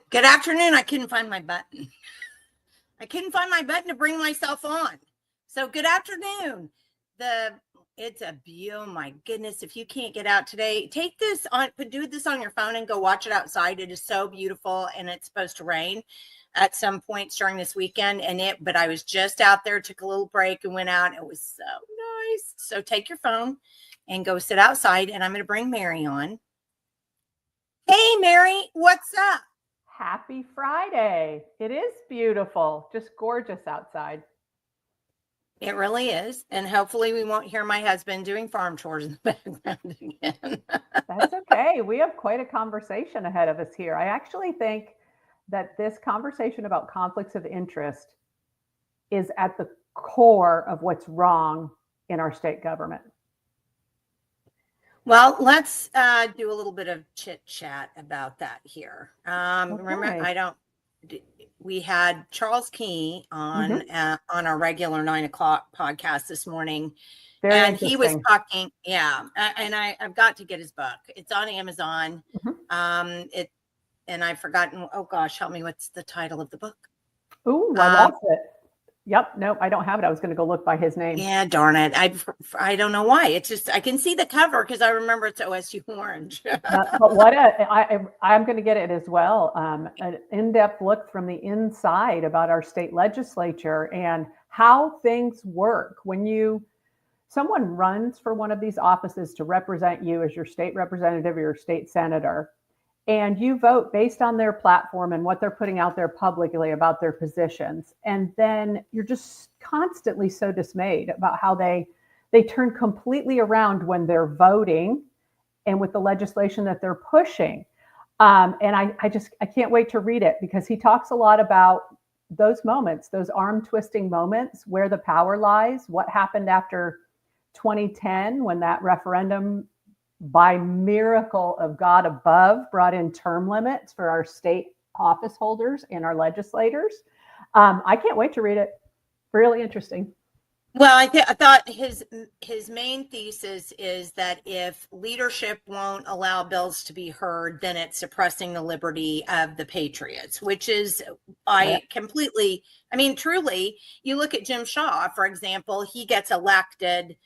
Good afternoon. I couldn't find my button. I couldn't find my button to bring myself on. So good afternoon. It's a oh my goodness. If you can't get out today, take this on, do this on your phone and go watch it outside. It is so beautiful, and it's supposed to rain at some points during this weekend. But I was just out there, took a little break and went out. It was so nice. So take your phone and go sit outside, and I'm going to bring Mary on. Hey, Mary, what's up? Happy Friday. It is beautiful, just gorgeous outside. It really is. And hopefully we won't hear my husband doing farm chores in the background again. That's okay. We have quite a conversation ahead of us here. I actually think that this conversation about conflicts of interest is at the core of what's wrong in our state government. Well, let's do a little bit of chit chat about that here. Okay. Remember, we had Charles Key on our regular 9 o'clock podcast this morning. And he was talking, and I've got to get his book. It's on Amazon. And I've forgotten, oh gosh, help me, what's the title of the book? Oh, I lost it. Yep. Nope. I don't have it. I was going to go look by his name. Yeah, darn it. I don't know why. It's just, I can see the cover because I remember it's OSU orange. But I'm going to get it as well. An in-depth look from the inside about our state legislature and how things work when someone runs for one of these offices to represent you as your state representative or your state senator. And you vote based on their platform and what they're putting out there publicly about their positions. And then you're just constantly so dismayed about how they turn completely around when they're voting and with the legislation that they're pushing. And I can't wait to read it because he talks a lot about those moments, those arm twisting moments, where the power lies, what happened after 2010 when that referendum by miracle of God above brought in term limits for our state office holders and our legislators. I can't wait to read it. Really interesting. Well, I thought his main thesis is that if leadership won't allow bills to be heard, then it's suppressing the liberty of the patriots, which is, truly, you look at Jim Shaw, for example, he gets elected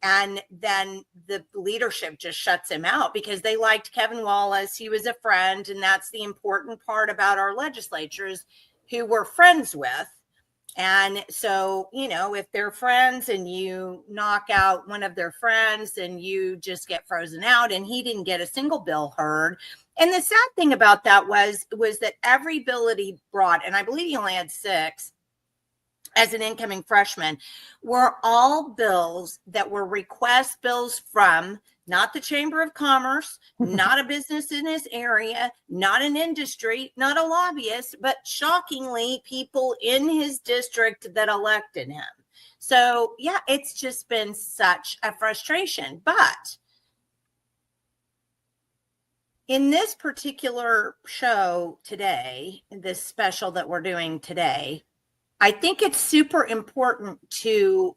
and then the leadership just shuts him out because they liked Kevin Wallace. He was a friend. And that's the important part about our legislatures who we're friends with. And so, if they're friends and you knock out one of their friends, then you just get frozen out. And he didn't get a single bill heard. And the sad thing about that was that every bill that he brought, and I believe he only had 6, as an incoming freshman, were all bills that were request bills from not the Chamber of Commerce, not a business in his area, not an industry, not a lobbyist, but shockingly people in his district that elected him. So yeah, it's just been such a frustration. But in this particular show today, this special that we're doing today, I think it's super important to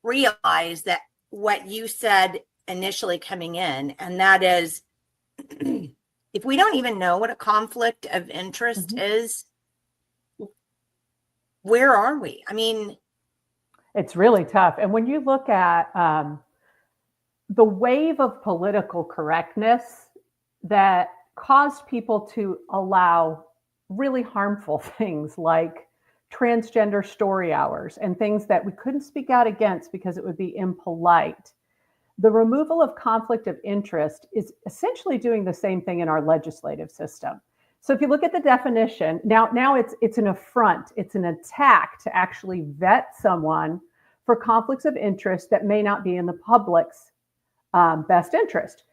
realize that what you said initially coming in, and that is, if we don't even know what a conflict of interest is, where are we? I mean, it's really tough. And when you look at the wave of political correctness that caused people to allow really harmful things like transgender story hours and things that we couldn't speak out against because it would be impolite. The removal of conflict of interest is essentially doing the same thing in our legislative system. So if you look at the definition, now it's an affront, it's an attack to actually vet someone for conflicts of interest that may not be in the public's best interest.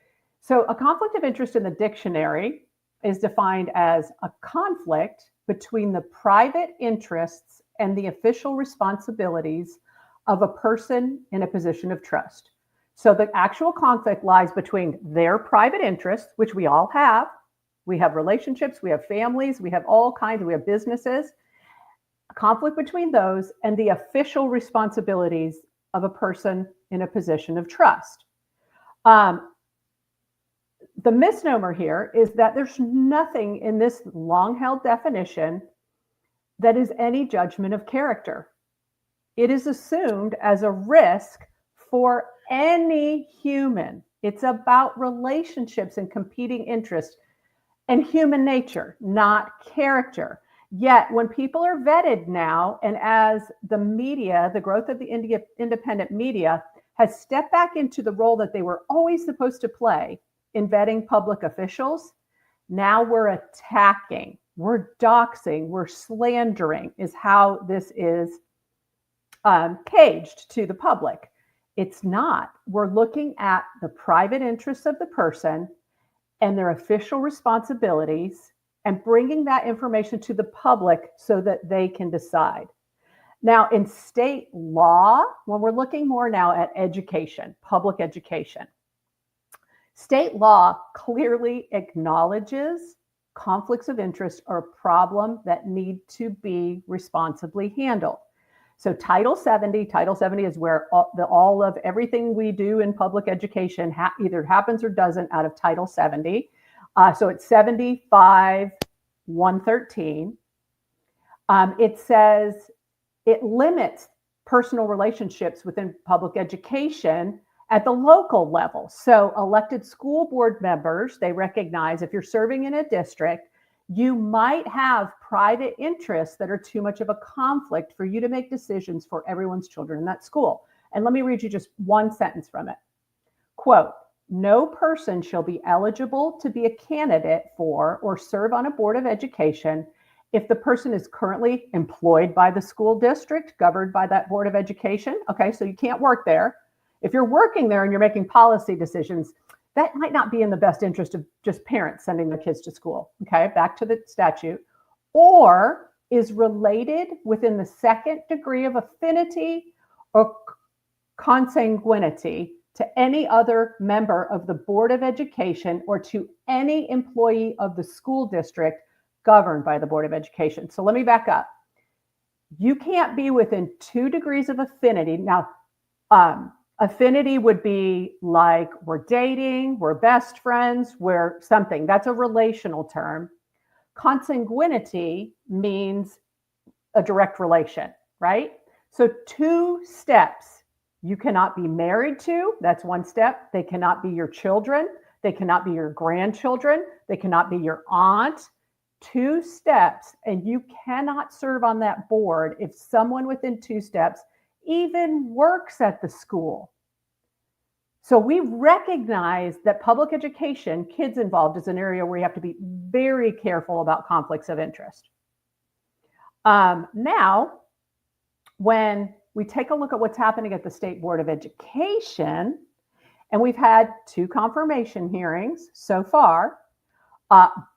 So a conflict of interest in the dictionary is defined as a conflict between the private interests and the official responsibilities of a person in a position of trust. So the actual conflict lies between their private interests, which we all have. We have relationships, we have families, we have all kinds, we have businesses. A conflict between those and the official responsibilities of a person in a position of trust. The misnomer here is that there's nothing in this long-held definition that is any judgment of character. It is assumed as a risk for any human. It's about relationships and competing interests and human nature, not character. Yet when people are vetted now, and as the media, the growth of the independent media has stepped back into the role that they were always supposed to play in vetting public officials, now we're attacking, we're doxing, we're slandering is how this is caged to the public. It's not. We're looking at the private interests of the person and their official responsibilities and bringing that information to the public so that they can decide. Now, in state law, when we're looking more now at education, public education, state law clearly acknowledges conflicts of interest are a problem that need to be responsibly handled. So Title 70 is where all of everything we do in public education either happens or doesn't out of Title 70. So it's 75-113. It says it limits personal relationships within public education at the local level. So elected school board members, they recognize if you're serving in a district, you might have private interests that are too much of a conflict for you to make decisions for everyone's children in that school. And let me read you just one sentence from it. Quote, no person shall be eligible to be a candidate for or serve on a board of education if the person is currently employed by the school district governed by that board of education. Okay, so you can't work there. If you're working there and you're making policy decisions, that might not be in the best interest of just parents sending their kids to school. Okay, back to the statute. Or is related within the second degree of affinity or consanguinity to any other member of the Board of Education or to any employee of the school district governed by the Board of Education. So let me back up. You can't be within 2 degrees of affinity. Now, affinity would be like we're dating, we're best friends, we're something. That's a relational term. Consanguinity means a direct relation, right? So 2 steps. You cannot be married to, that's 1 step. They cannot be your children. They cannot be your grandchildren. They cannot be your aunt. 2 steps, and you cannot serve on that board if someone within 2 steps even works at the school. So we recognize that public education, kids involved, is an area where you have to be very careful about conflicts of interest. Now, when we take a look at what's happening at the State Board of Education, and we've had 2 confirmation hearings so far,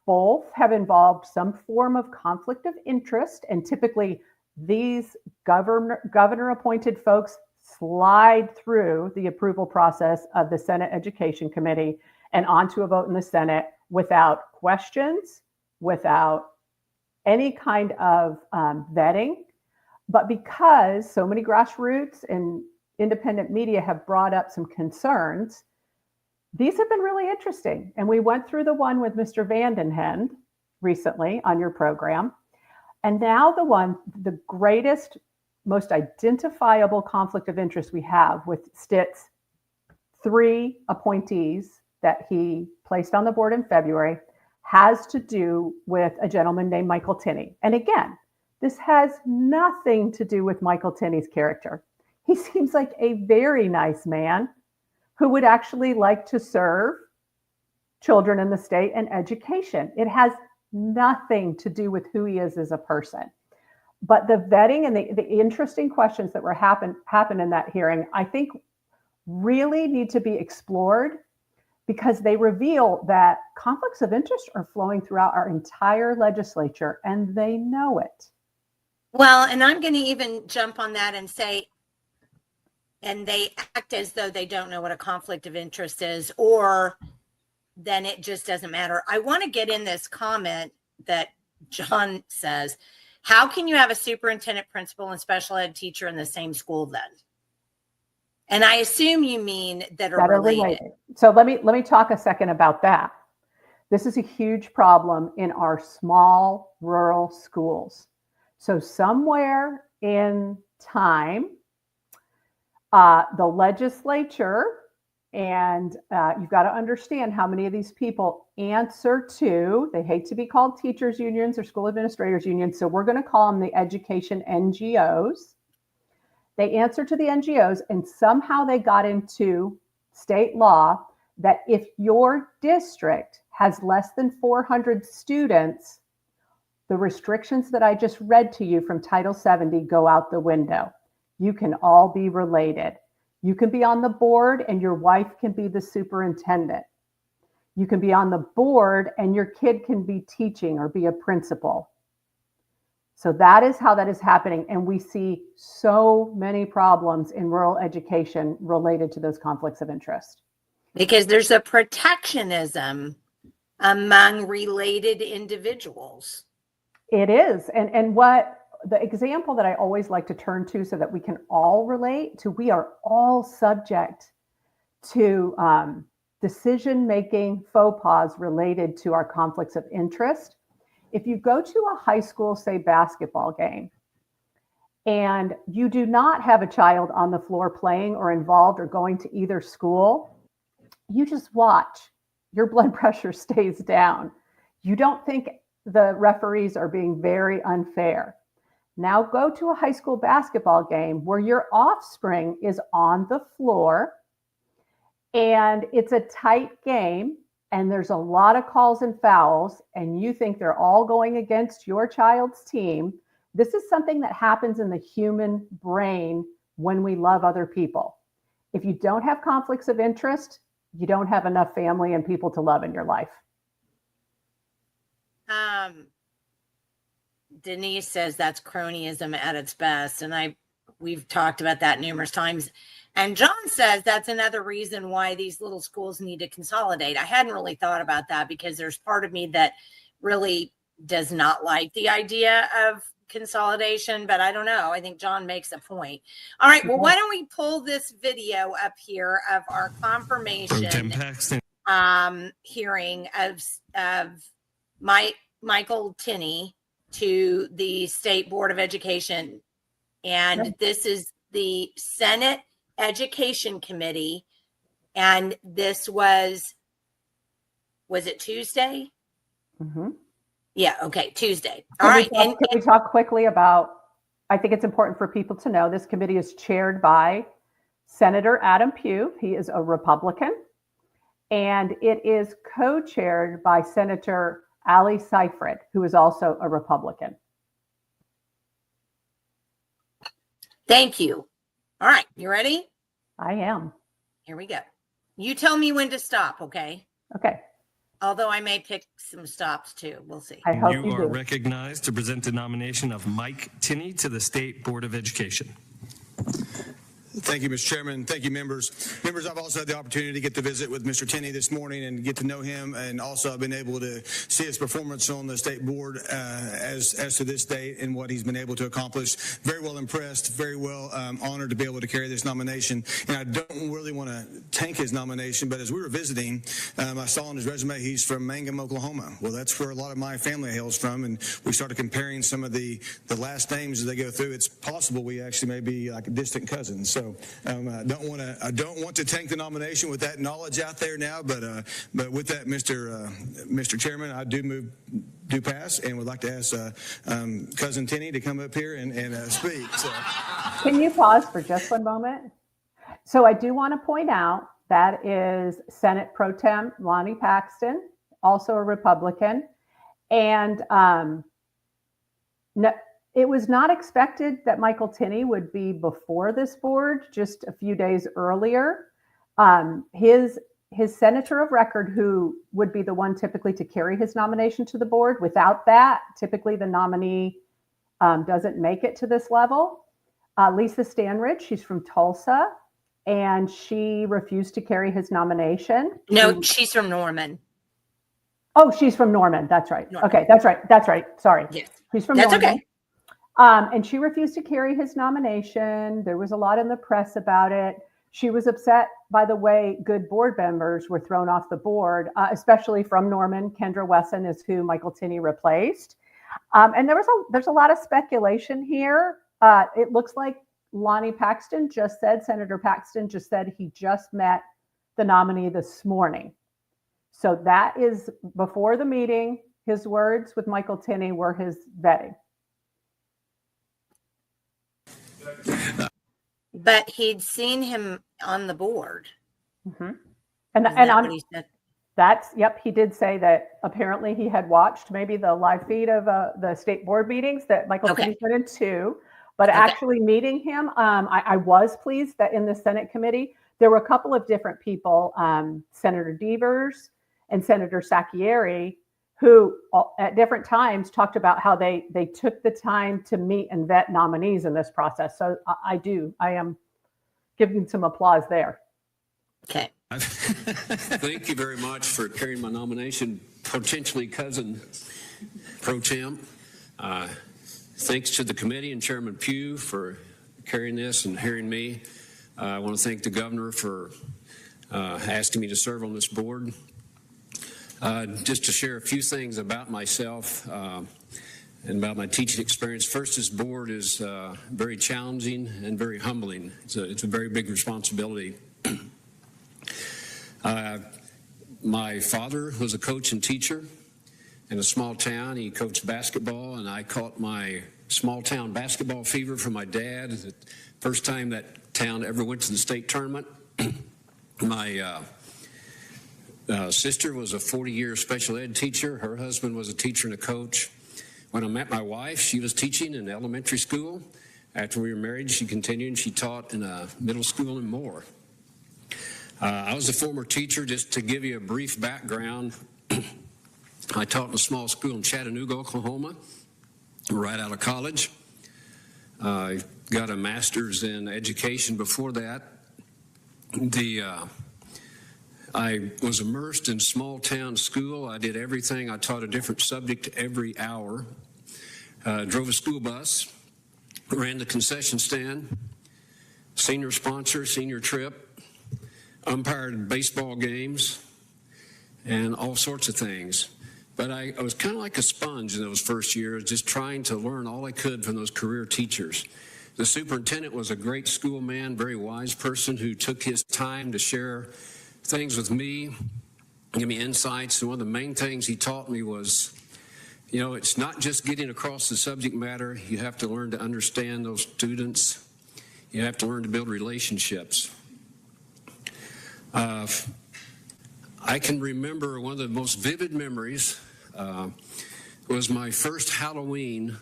both have involved some form of conflict of interest, and typically these governor-appointed folks slide through the approval process of the Senate Education Committee and onto a vote in the Senate without questions, without any kind of vetting. But because so many grassroots and independent media have brought up some concerns. These have been really interesting. And we went through the one with Mr. Vandenhend recently on your program. And now the greatest, most identifiable conflict of interest we have with Stitt's 3 appointees that he placed on the board in February has to do with a gentleman named Michael Tinney. And again, this has nothing to do with Michael Tinney's character. He seems like a very nice man who would actually like to serve children in the state and education. It has nothing to do with who he is as a person. But the vetting and the interesting questions that were happened in that hearing, I think really need to be explored, because they reveal that conflicts of interest are flowing throughout our entire legislature, and they know it. Well, and I'm going to even jump on that and say, and they act as though they don't know what a conflict of interest is, or then it just doesn't matter. I want to get in this comment that John says, how can you have a superintendent, principal, and special ed teacher in the same school then? And I assume you mean that are related. So let me talk a second about that. This is a huge problem in our small rural schools. So somewhere in time, the legislature, and you've got to understand how many of these people answer to, they hate to be called teachers unions or school administrators unions, so we're going to call them the education NGOs. They answer to the NGOs, and somehow they got into state law that if your district has less than 400 students, the restrictions that I just read to you from Title 70 go out the window. You can all be related. You can be on the board and your wife can be the superintendent. You can be on the board and your kid can be teaching or be a principal. So that is how that is happening. And we see so many problems in rural education related to those conflicts of interest. Because there's a protectionism among related individuals. It is. And what the example that I always like to turn to so that we can all relate to, we are all subject to decision-making faux pas related to our conflicts of interest. If you go to a high school, say, basketball game, and you do not have a child on the floor playing or involved or going to either school, you just watch. Your blood pressure stays down. You don't think the referees are being very unfair. Now go to a high school basketball game where your offspring is on the floor and it's a tight game and there's a lot of calls and fouls and you think they're all going against your child's team. This is something that happens in the human brain when we love other people. If you don't have conflicts of interest, you don't have enough family and people to love in your life. Denise says that's cronyism at its best. And we've talked about that numerous times. And John says that's another reason why these little schools need to consolidate. I hadn't really thought about that because there's part of me that really does not like the idea of consolidation, but I don't know. I think John makes a point. All right. Well, why don't we pull this video up here of our confirmation hearing of Michael Tinney to the State Board of Education. And this is the Senate Education Committee. And this was it Tuesday? Mm-hmm. Yeah. Okay. Tuesday. All right. Can we talk quickly about, I think it's important for people to know this committee is chaired by Senator Adam Pugh. He is a Republican. And it is co-chaired by Senator Ali Seyfried, who is also a Republican. Thank you. All right. You ready? I am. Here we go. You tell me when to stop, okay? Okay. Although I may pick some stops too. We'll see. I hope you are recognized to present the nomination of Mike Tinney to the State Board of Education. Thank you, Mr. Chairman. Thank you, members. Members, I've also had the opportunity to get to visit with Mr. Tinney this morning and get to know him, and also I've been able to see his performance on the state board as to this date and what he's been able to accomplish. Very well impressed, very well honored to be able to carry this nomination. And I don't really want to tank his nomination, but as we were visiting, I saw on his resume he's from Mangum, Oklahoma. Well, that's where a lot of my family hails from, and we started comparing some of the last names as they go through. It's possible we actually may be like a distant cousin. So I don't want to tank the nomination with that knowledge out there now, but with that, Mr. Chairman, I do pass, and would like to ask Cousin Tinney to come up here and speak. So. Can you pause for just one moment? So I do want to point out that is Senate Pro Temp Lonnie Paxton, also a Republican, and no, it was not expected that Michael Tinney would be before this board just a few days earlier. His senator of record, who would be the one typically to carry his nomination to the board, without that, typically the nominee doesn't make it to this level. Lisa Standridge, she's from Tulsa, and she refused to carry his nomination. No, she's from Norman. Oh, she's from Norman. That's right. Norman. Okay, that's right. Sorry. Yes. She's from That's Norman. okay. And she refused to carry his nomination. There was a lot in the press about it. She was upset by the way good board members were thrown off the board, especially from Norman. Kendra Wesson is who Michael Tinney replaced. And there's a lot of speculation here. It looks like Senator Paxton just said he just met the nominee this morning. So that is before the meeting. His words with Michael Tinney were his vetting. But he'd seen him on the board. Mm-hmm. He did say that apparently he had watched maybe the live feed of the state board meetings that Michael Tinney went into, but actually meeting him, I was pleased that in the Senate committee, there were a couple of different people, Senator Devers and Senator Sacchieri, who at different times talked about how they took the time to meet and vet nominees in this process. So I am giving some applause there. Okay. Thank you very much for carrying my nomination, potentially cousin Pro Temp. Thanks to the committee and Chairman Pugh for carrying this and hearing me. I want to thank the governor for asking me to serve on this board. Just to share a few things about myself and about my teaching experience. First, this board is very challenging and very humbling. It's a very big responsibility. My father was a coach and teacher in a small town. He coached basketball, and I caught my small town basketball fever from my dad. The first time that town ever went to the state tournament. My sister was a 40-year special ed teacher. Her husband was a teacher and a coach. When I met my wife, she was teaching in elementary school. After we were married, she continued and she taught in a middle school and more. I was a former teacher. Just to give you a brief background, I taught in a small school in Chattanooga, Oklahoma, right out of college. I got a master's in education before that. I was immersed in small town school. I did everything. I taught a different subject every hour. Drove a school bus, ran the concession stand, senior sponsor, senior trip, umpired baseball games, and all sorts of things. But I was kind of like a sponge in those first years, just trying to learn all I could from those career teachers. The superintendent was a great school man, very wise person who took his time to share things with me, give me insights. And one of the main things he taught me was, it's not just getting across the subject matter. You have to learn to understand those students. You have to learn to build relationships. I can remember one of the most vivid memories was my first Halloween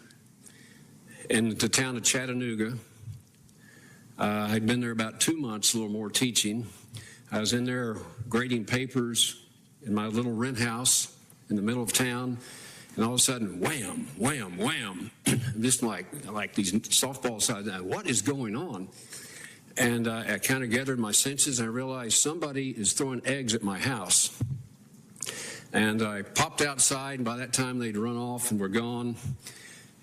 in the town of Chattanooga. I'd been there about 2 months, a little more teaching. I was in there grading papers in my little rent house in the middle of town, and all of a sudden, wham, wham, wham, just like these softball sides. What is going on? And I kind of gathered my senses and I realized somebody is throwing eggs at my house. And I popped outside, and by that time they'd run off and were gone.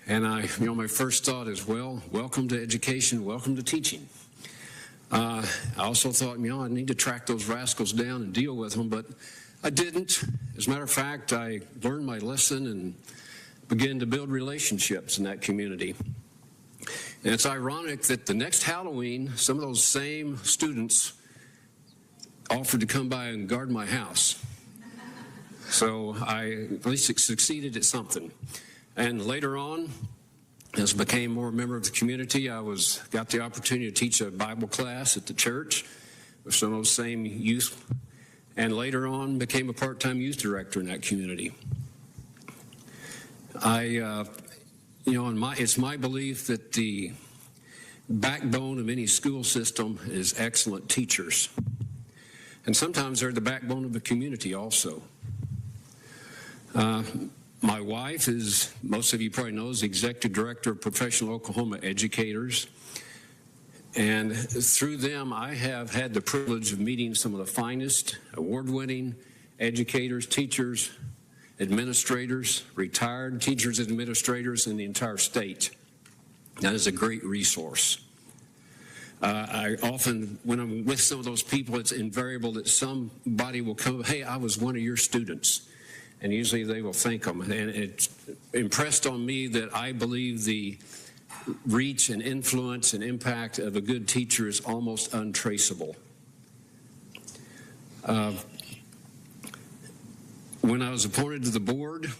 And my first thought is, well, welcome to education, welcome to teaching. I also thought, I need to track those rascals down and deal with them, but I didn't. As a matter of fact, I learned my lesson and began to build relationships in that community. And it's ironic that the next Halloween, some of those same students offered to come by and guard my house. So I at least succeeded at something. And later on, as I became more a member of the community, got the opportunity to teach a Bible class at the church with some of those same youth, and later on became a part-time youth director in that community. It's my belief that the backbone of any school system is excellent teachers. And sometimes they're the backbone of the community also. My wife is, most of you probably know, is the executive director of Professional Oklahoma Educators. And through them, I have had the privilege of meeting some of the finest award-winning educators, teachers, administrators, retired teachers and administrators in the entire state. That is a great resource. I often, when I'm with some of those people, it's invariable that somebody will come, hey, I was one of your students. And usually they will thank them. And it's impressed on me that I believe the reach and influence and impact of a good teacher is almost untraceable. When I was appointed to the board,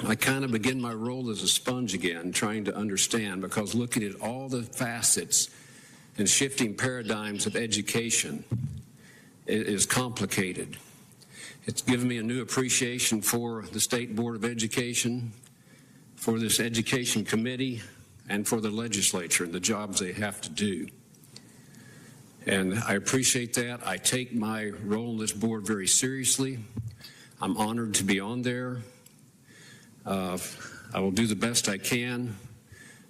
I kind of began my role as a sponge again, trying to understand, because looking at all the facets and shifting paradigms of education is complicated. It's given me a new appreciation for the State Board of Education, for this education committee, and for the legislature and the jobs they have to do. And I appreciate that. I take my role on this board very seriously. I'm honored to be on there. I will do the best I can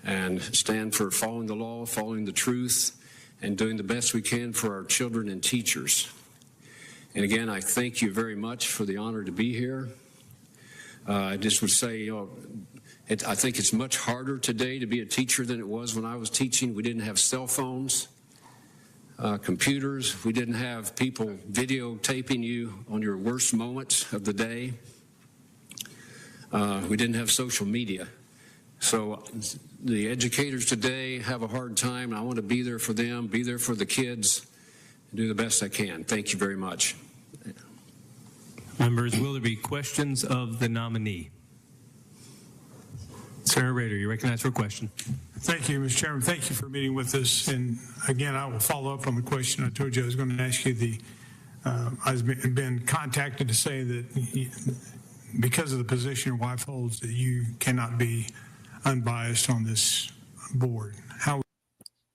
and stand for following the law, following the truth, and doing the best we can for our children and teachers. And again, I thank you very much for the honor to be here. I just would say, I think it's much harder today to be a teacher than it was when I was teaching. We didn't have cell phones, computers. We didn't have people videotaping you on your worst moments of the day. We didn't have social media. So the educators today have a hard time, and I want to be there for them, be there for the kids, and do the best I can. Thank you very much. Members, will there be questions of the nominee? Senator Rader, you're recognized for a question. Thank you, Mr. Chairman. Thank you for meeting with us. And again, I will follow up on the question I told you I was going to ask you. I've been contacted to say that because of the position your wife holds, that you cannot be unbiased on this board.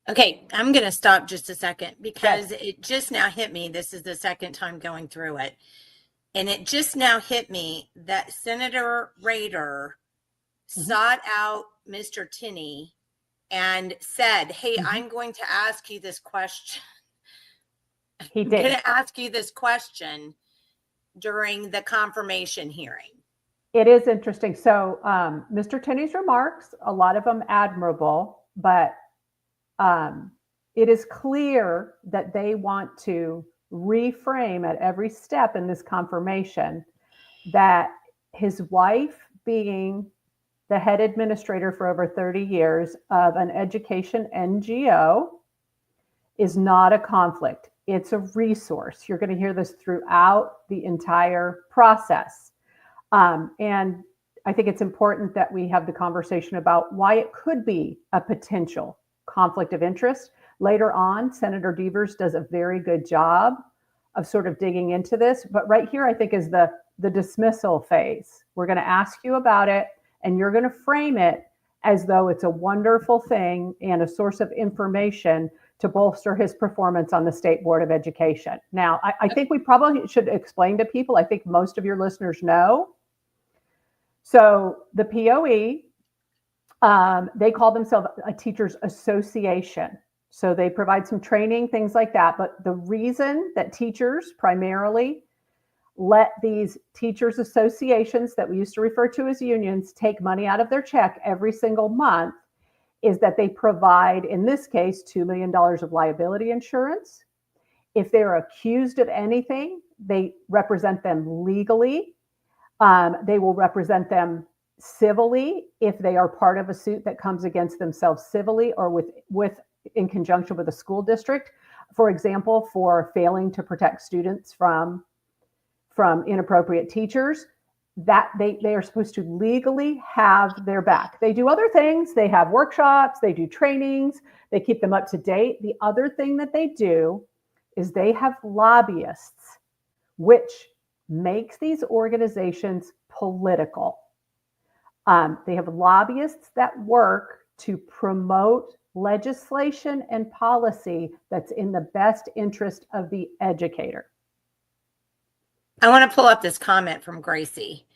Okay, I'm going to stop just a second because it just now hit me. This is the second time going through it. And it just now hit me that Senator Rader sought out Mr. Tinney and said, hey, I'm going to ask you this question. He did. I'm going to ask you this question during the confirmation hearing. It is interesting. So Mr. Tinney's remarks, a lot of them admirable, but it is clear that they want to reframe at every step in this confirmation that his wife being the head administrator for over 30 years of an education NGO is not a conflict. It's a resource. You're going to hear this throughout the entire process. And I think it's important that we have the conversation about why it could be a potential conflict of interest. Later on, Senator Devers does a very good job of sort of digging into this. But right here, I think, is the dismissal phase. We're going to ask you about it, and you're going to frame it as though it's a wonderful thing and a source of information to bolster his performance on the State Board of Education. Now, I think we probably should explain to people, I think most of your listeners know. So the POE, they call themselves a teachers association. So they provide some training, things like that. But the reason that teachers primarily let these teachers associations that we used to refer to as unions take money out of their check every single month is that they provide, in this case, $2 million of liability insurance. If they're accused of anything, they represent them legally. They will represent them civilly if they are part of a suit that comes against themselves civilly or with in conjunction with a school district. For example, for failing to protect students from inappropriate teachers, that they are supposed to legally have their back. They do other things. They have workshops, they do trainings, they keep them up to date. The other thing that they do is they have lobbyists, which makes these organizations political. They have lobbyists that work to promote legislation and policy that's in the best interest of the educator. I want to pull up this comment from Gracie.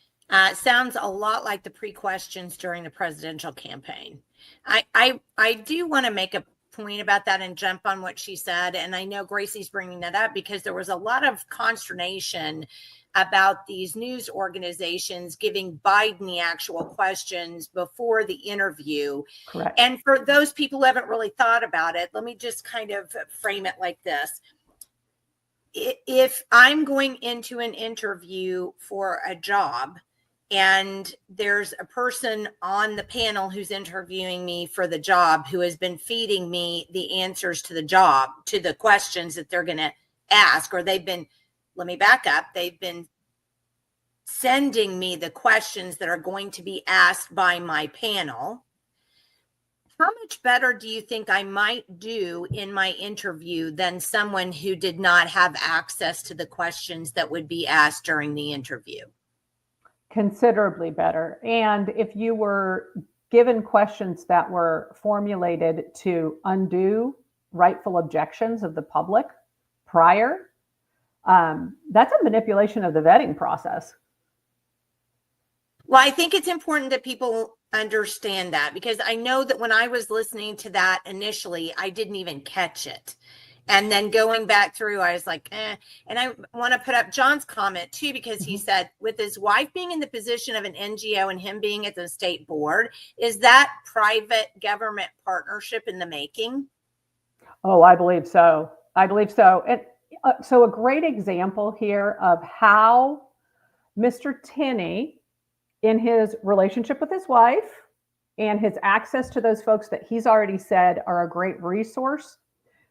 Sounds a lot like the pre-questions during the presidential campaign. I do want to make a point about that and jump on what she said. And I know Gracie's bringing that up because there was a lot of consternation about these news organizations giving Biden the actual questions before the interview. Correct. And for those people who haven't really thought about it, let me just kind of frame it like this. If I'm going into an interview for a job and there's a person on the panel who's interviewing me for the job who has been feeding me the answers to the job, to the questions that they're going to ask, or they've been, let me back up, they've been sending me the questions that are going to be asked by my panel. How much better do you think I might do in my interview than someone who did not have access to the questions that would be asked during the interview? Considerably better. And if you were given questions that were formulated to undo rightful objections of the public prior, that's a manipulation of the vetting process. Well, I think it's important that people understand that, because I know that when I was listening to that initially, I didn't even catch it. And then going back through, I was like, eh. And I want to put up John's comment too, because he said, with his wife being in the position of an NGO and him being at the state board, is that private government partnership in the making? Oh, I believe so. I believe so. And so a great example here of how Mr. Tinney, in his relationship with his wife and his access to those folks that he's already said are a great resource,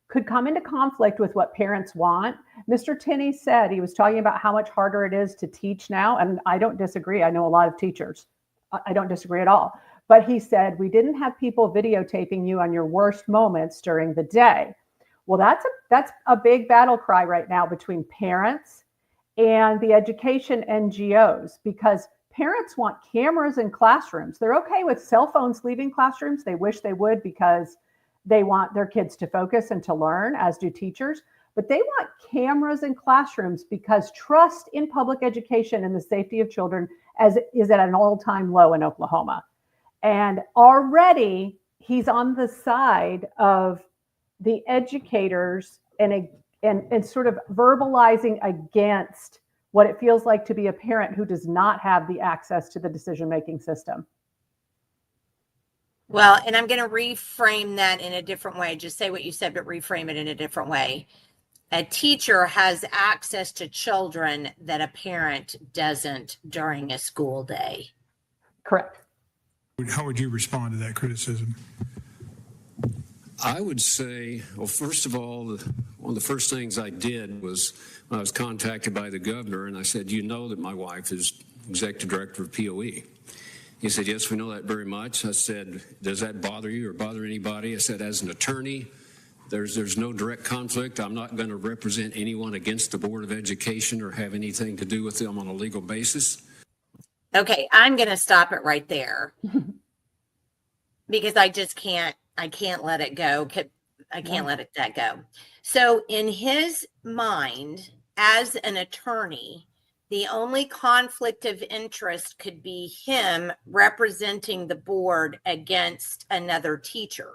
could come into conflict with what parents want. Mr. Tinney said, he was talking about how much harder it is to teach now. And I don't disagree. I know a lot of teachers. I don't disagree at all. But he said, we didn't have people videotaping you on your worst moments during the day. Well, that's a big battle cry right now between parents and the education NGOs, because parents want cameras in classrooms. They're okay with cell phones leaving classrooms. They wish they would, because they want their kids to focus and to learn, as do teachers. But they want cameras in classrooms because trust in public education and the safety of children is at an all-time low in Oklahoma. And already he's on the side of the educators and sort of verbalizing against what it feels like to be a parent who does not have the access to the decision-making system. Well, and I'm going to reframe that in a different way. Just say what you said, but reframe it in a different way. A teacher has access to children that a parent doesn't during a school day. Correct. How would you respond to that criticism? I would say, well, first of all, one of the first things I did was when I was contacted by the governor, and I said, you know that my wife is executive director of POE. He said, yes, we know that very much. I said, does that bother you or bother anybody? I said, as an attorney, there's no direct conflict. I'm not going to represent anyone against the Board of Education or have anything to do with them on a legal basis. Okay, I'm going to stop it right there because I can't let it go. I can't let that go. So in his mind, as an attorney, the only conflict of interest could be him representing the board against another teacher.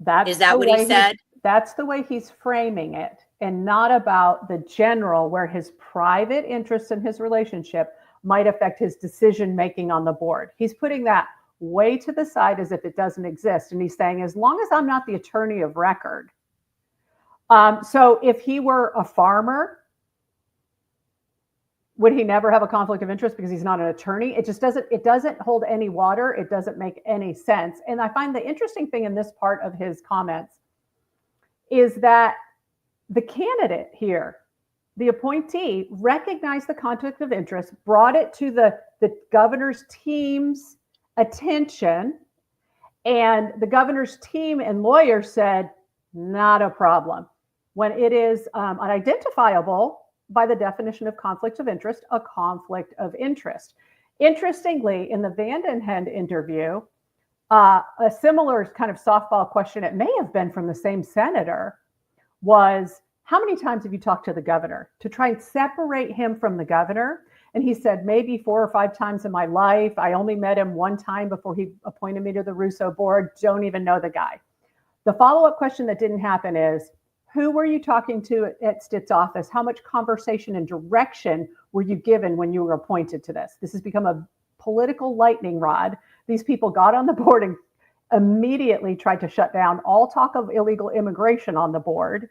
That's Is that the what he way said? That's the way he's framing it, and not about the general, where his private interest in his relationship might affect his decision making on the board. He's putting that way to the side as if it doesn't exist. And he's saying, as long as I'm not the attorney of record. So if he were a farmer, would he never have a conflict of interest because he's not an attorney? It doesn't hold any water. It doesn't make any sense. And I find the interesting thing in this part of his comments is that the candidate here, the appointee, recognized the conflict of interest, brought it to the governor's team's attention, and the governor's team and lawyer said, not a problem. When it is unidentifiable by the definition of conflict of interest, a conflict of interest. Interestingly, in the Vandenhend interview, a similar kind of softball question, it may have been from the same senator, was, how many times have you talked to the governor to try and separate him from the governor? And he said, maybe 4 or 5 times in my life. I only met him one time before he appointed me to the Russo board. Don't even know the guy. The follow-up question that didn't happen is, who were you talking to at Stitt's office? How much conversation and direction were you given when you were appointed to this? This has become a political lightning rod. These people got on the board and immediately tried to shut down all talk of illegal immigration on the board.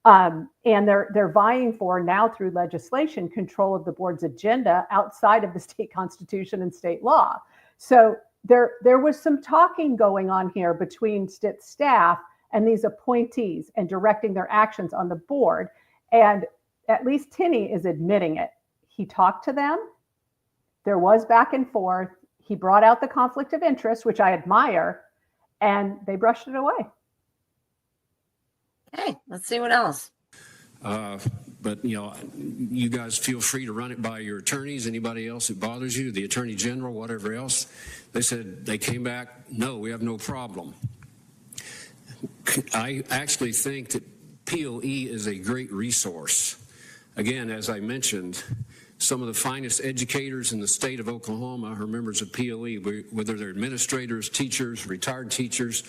And they're vying for, now through legislation, control of the board's agenda outside of the state constitution and state law. So there was some talking going on here between Stitt's staff and these appointees and directing their actions on the board. And at least Tinney is admitting it. He talked to them. There was back and forth. He brought out the conflict of interest, which I admire, and they brushed it away. Okay, let's see what else. But, you guys feel free to run it by your attorneys, anybody else that bothers you, the attorney general, whatever else. They said, they came back, no, we have no problem. I actually think that POE is a great resource. Again, as I mentioned, some of the finest educators in the state of Oklahoma are members of POE, whether they're administrators, teachers, retired teachers,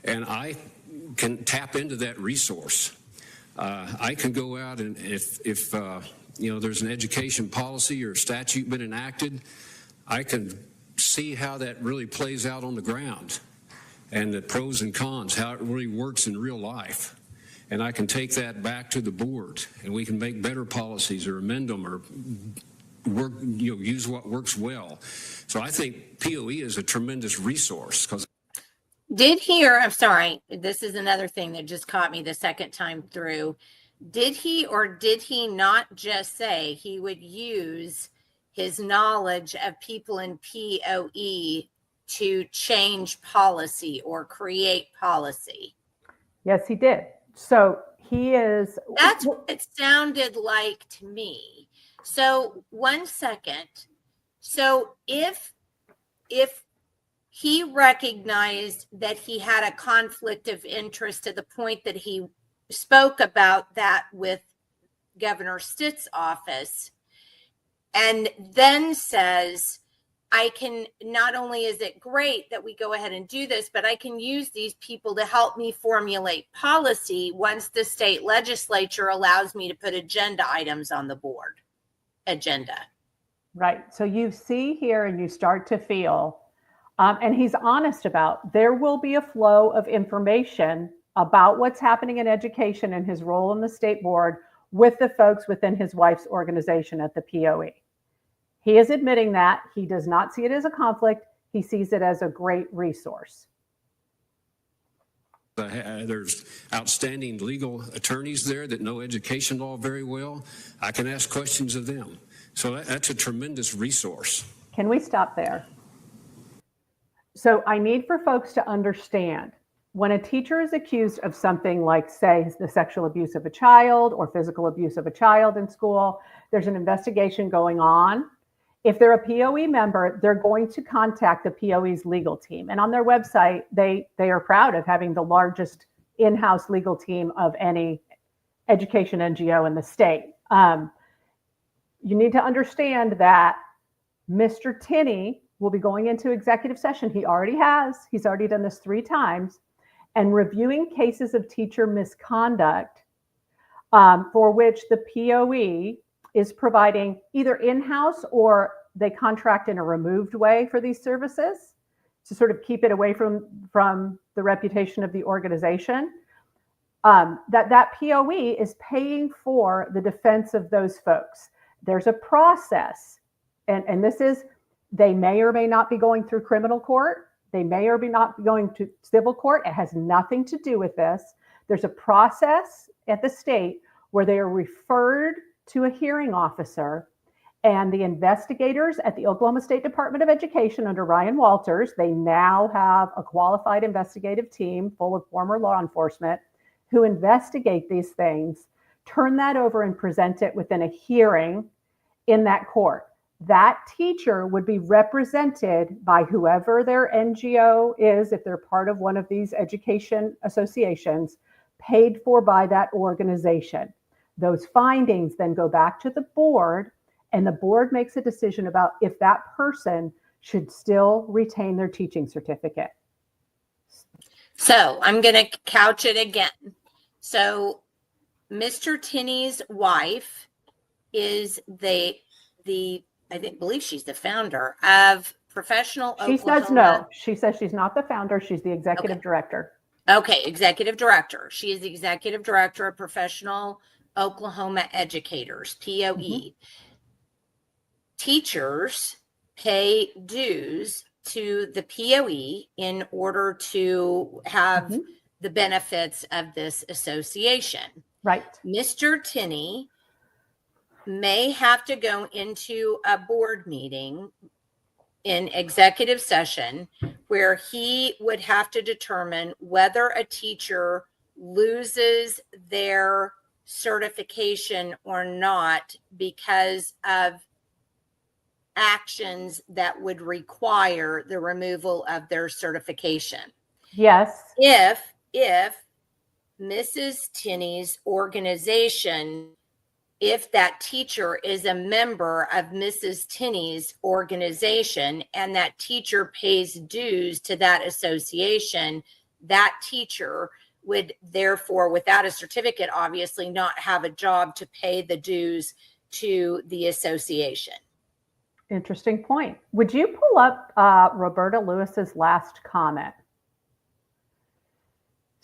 and I can tap into that resource. I can go out and if there's an education policy or statute been enacted, I can see how that really plays out on the ground and the pros and cons, how it really works in real life. And I can take that back to the board and we can make better policies or amend them or use what works well. So I think POE is a tremendous resource. I'm sorry, this is another thing that just caught me the second time through. Did he or did he not just say he would use his knowledge of people in POE to change policy or create policy? Yes, he did. So he is. That's what it sounded like to me. So 1 second. So if he recognized that he had a conflict of interest to the point that he spoke about that with Governor Stitt's office, and then says, I can, not only is it great that we go ahead and do this, but I can use these people to help me formulate policy once the state legislature allows me to put agenda items on the board agenda. Right. So you see here and you start to feel, and he's honest about, there will be a flow of information about what's happening in education and his role in the state board with the folks within his wife's organization at the POE. He is admitting that. He does not see it as a conflict. He sees it as a great resource. There's outstanding legal attorneys there that know education law very well. I can ask questions of them. So that's a tremendous resource. Can we stop there? So I need for folks to understand, when a teacher is accused of something like, say, the sexual abuse of a child or physical abuse of a child in school, there's an investigation going on. If they're a POE member, they're going to contact the POE's legal team. And on their website, they are proud of having the largest in-house legal team of any education NGO in the state. You need to understand that Mr. Tinney will be going into executive session. He already has. He's already done this 3 times. and reviewing cases of teacher misconduct for which the POE is providing either in-house or they contract in a removed way for these services to sort of keep it away from the reputation of the organization. That POE is paying for the defense of those folks. There's a process, and this is, they may or may not be going through criminal court. They may or may not be going to civil court. It has nothing to do with this. There's a process at the state where they are referred to a hearing officer, and the investigators at the Oklahoma State Department of Education under Ryan Walters, they now have a qualified investigative team full of former law enforcement who investigate these things, turn that over and present it within a hearing in that court. That teacher would be represented by whoever their NGO is, if they're part of one of these education associations, paid for by that organization. Those findings then go back to the board, and the board makes a decision about if that person should still retain their teaching certificate. So I'm going to couch it again. So Mr. Tinney's wife is the I believe she's the founder of Professional She Oklahoma. says no. She says she's not the founder. She's the executive director. Okay, executive director. She is the executive director of Professional Oklahoma Educators, POE. Mm-hmm. Teachers pay dues to the POE in order to have the benefits of this association. Right. Mr. Tinney may have to go into a board meeting in executive session where he would have to determine whether a teacher loses their certification or not because of actions that would require the removal of their certification. Yes. If Mrs. Tinney's organization, if that teacher is a member of Mrs. Tinney's organization and that teacher pays dues to that association, that teacher would therefore, without a certificate, obviously not have a job to pay the dues to the association. Interesting point. Would you pull up Roberta Lewis's last comment?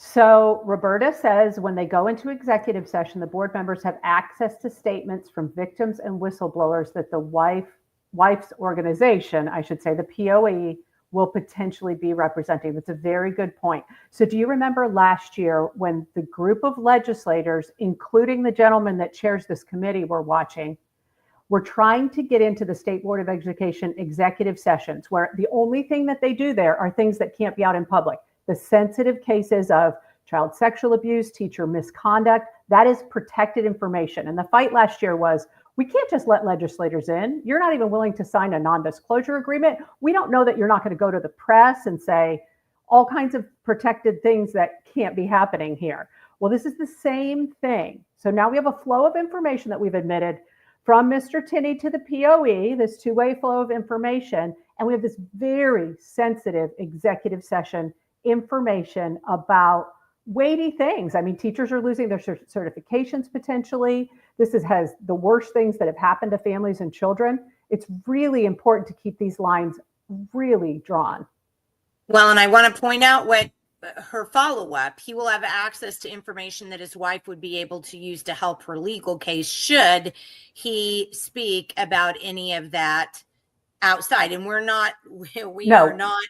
So Roberta says when they go into executive session, the board members have access to statements from victims and whistleblowers that the wife's organization, I should say the POE, will potentially be representing. That's a very good point. So do you remember last year when the group of legislators, including the gentleman that chairs this committee we're watching, were trying to get into the State Board of Education executive sessions where the only thing that they do there are things that can't be out in public. The sensitive cases of child sexual abuse, teacher misconduct, that is protected information. And the fight last year was, we can't just let legislators in. You're not even willing to sign a non-disclosure agreement. We don't know that you're not going to go to the press and say all kinds of protected things that can't be happening here. Well, this is the same thing. So now we have a flow of information that we've admitted from Mr. Tinney to the POE, this two-way flow of information, and we have this very sensitive executive session information about weighty things. I mean, teachers are losing their certifications potentially. This has the worst things that have happened to families and children. It's really important to keep these lines really drawn. Well, and I want to point out what her follow-up, he will have access to information that his wife would be able to use to help her legal case should he speak about any of that outside. And we are not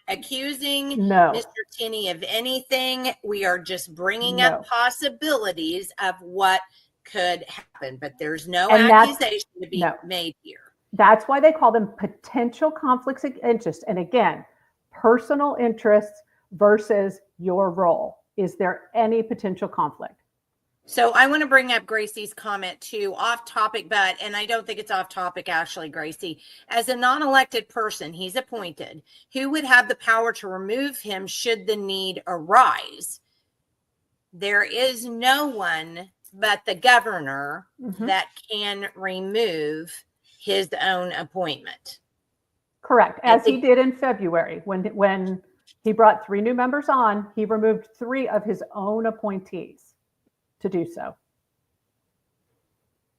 accusing Mr. Tinney of anything. We are just bringing up possibilities of what could happen, but there's no accusation to be made here. That's why they call them potential conflicts of interest. And again, personal interests versus your role. Is there any potential conflict? So I want to bring up Gracie's comment too, off topic, and I don't think it's off topic actually, Gracie. As a non-elected person, he's appointed, who would have the power to remove him should the need arise? There is no one but the governor that can remove his own appointment. Correct. As he did in February when He brought 3 new members on. He removed 3 of his own appointees to do so.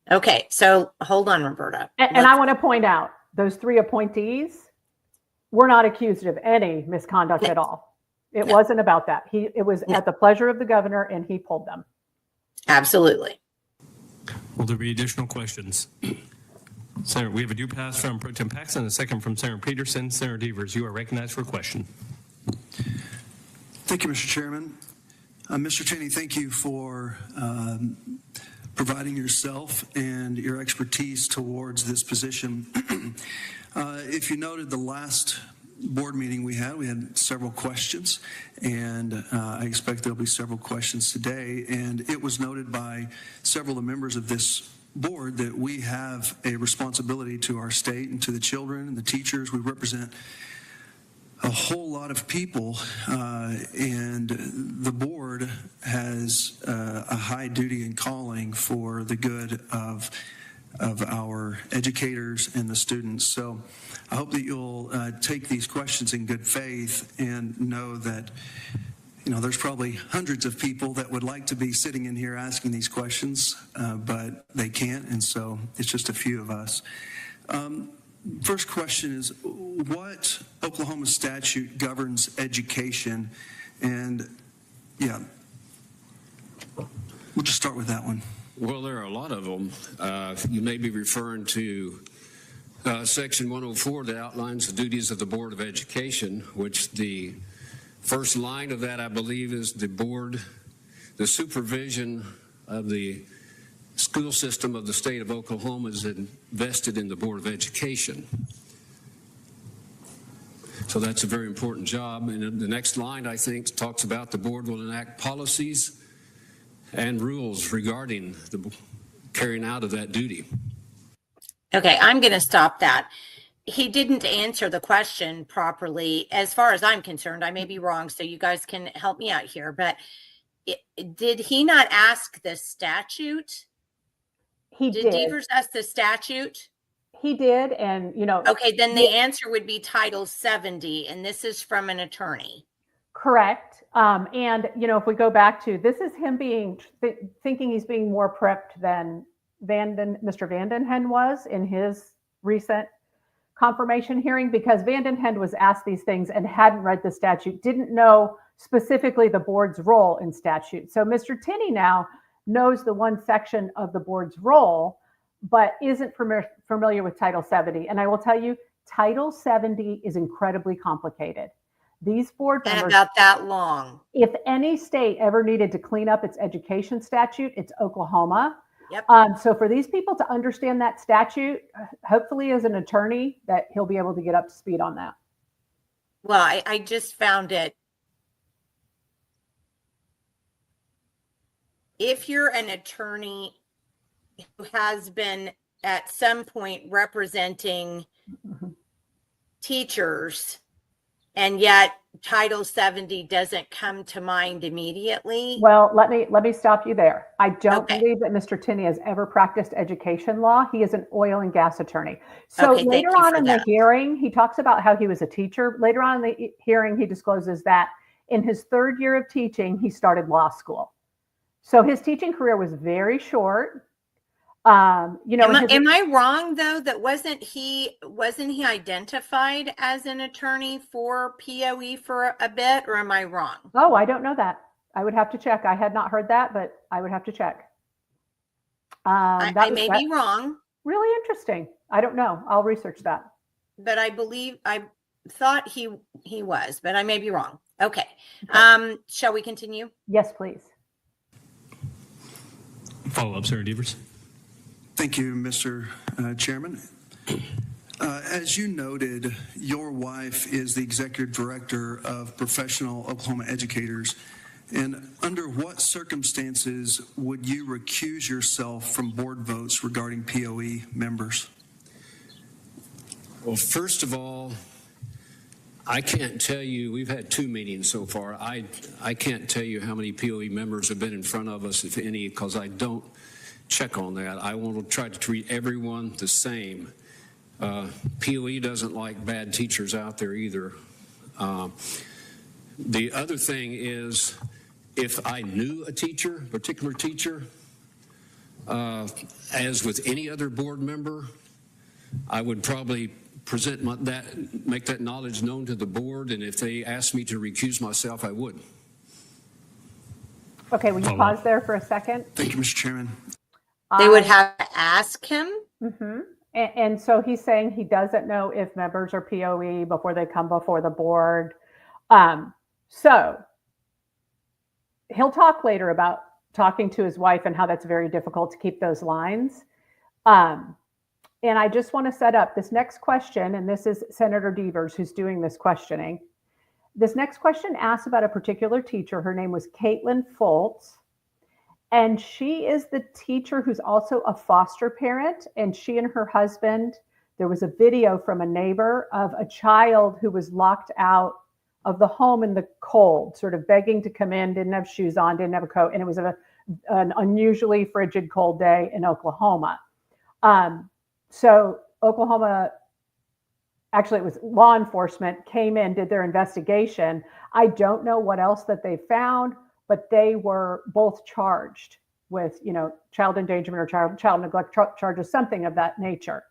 Okay, so hold on, Roberta. And I want to point out, those 3 appointees were not accused of any misconduct at all. It wasn't about that. It was at the pleasure of the governor, and he pulled them. Absolutely. Will there be additional questions? Senator, we have a due pass from Pro Tem Paxton and a second from Senator Peterson. Senator Devers, you are recognized for a question. Thank you, Mr. Chairman. Mr. Tinney, thank you for providing yourself and your expertise towards this position. If you noted the last board meeting we had several questions, and I expect there'll be several questions today. And it was noted by several of the members of this board that we have a responsibility to our state and to the children and the teachers. We represent a whole lot of people, and the board has a high duty and calling for the good of our educators and the students. So I hope that you'll take these questions in good faith and know that, you know, there's probably hundreds of people that would like to be sitting in here asking these questions, but they can't, and so it's just a few of us. First question is, what Oklahoma statute governs education? And yeah, we'll just start with that one. Well, there are a lot of them. You may be referring to Section 104 that outlines the duties of the Board of Education, which the first line of that, I believe, is the supervision of the school system of the state of Oklahoma is invested in the Board of Education. So that's a very important job. And the next line, I think, talks about the board will enact policies and rules regarding the carrying out of that duty. Okay, I'm going to stop that. He didn't answer the question properly, as far as I'm concerned. I may be wrong, so you guys can help me out here. But did he not ask the statute? He Did did. Devers ask the statute? He did, and, you know. Okay, then the answer would be Title 70, and this is from an attorney. Correct. And, you know, if we go back to, this is him thinking he's being more prepped than Mr. Vandenhen was in his recent confirmation hearing, because Vandenhen was asked these things and hadn't read the statute, didn't know specifically the board's role in statute. So Mr. Tinney now knows the one section of the board's role, but isn't familiar with Title 70. And I will tell you, Title 70 is incredibly complicated. These board members, And about that long. if any state ever needed to clean up its education statute, it's Oklahoma. Yep. So for these people to understand that statute, hopefully as an attorney, that he'll be able to get up to speed on that. Well, I just found it. If you're an attorney who has been at some point representing teachers, and yet Title 70 doesn't come to mind immediately. Well, let me stop you there. I don't Okay. believe that Mr. Tinney has ever practiced education law. He is an oil and gas attorney. So Okay, thank later you on for in that. the hearing, he talks about how he was a teacher. Later on in the hearing, he discloses that in his 3rd year of teaching, he started law school. So his teaching career was very short. You know, Am I wrong though? That wasn't he identified as an attorney for POE for a bit, or am I wrong? oh, I don't know that. I would have to check. I had not heard that, but I would have to check. I may be wrong, Really interesting. I don't know. I'll research that. but I thought he was, but I may be wrong. Okay. Shall we continue? Yes, please. Follow up, Senator Devers. Thank you, Mr. Chairman. As you noted, your wife is the executive director of Professional Oklahoma Educators. And under what circumstances would you recuse yourself from board votes regarding POE members? Well, first of all, I can't tell you, we've had 2 meetings so far. I can't tell you how many POE members have been in front of us, if any, because I don't check on that. I want to try to treat everyone the same. POE doesn't like bad teachers out there either. The other thing is, if I knew a teacher, particular teacher, as with any other board member, I would probably present make that knowledge known to the board, and if they asked me to recuse myself, I would. Okay, will you pause there for a second? Thank you, Mr. Chairman. They would have to ask him. Mm-hmm. And so he's saying he doesn't know if members are POE before they come before the board. So he'll talk later about talking to his wife and how that's very difficult to keep those lines. And I just want to set up this next question, and this is Senator Devers who's doing this questioning. This next question asks about a particular teacher. Her name was Caitlin Foltz, and she is the teacher who's also a foster parent, and she and her husband, there was a video from a neighbor of a child who was locked out of the home in the cold, sort of begging to come in, didn't have shoes on, didn't have a coat, and it was an unusually frigid cold day in Oklahoma. So Oklahoma, actually it was law enforcement, came in, did their investigation. I don't know what else that they found, but they were both charged with, child endangerment or child neglect charges, something of that nature.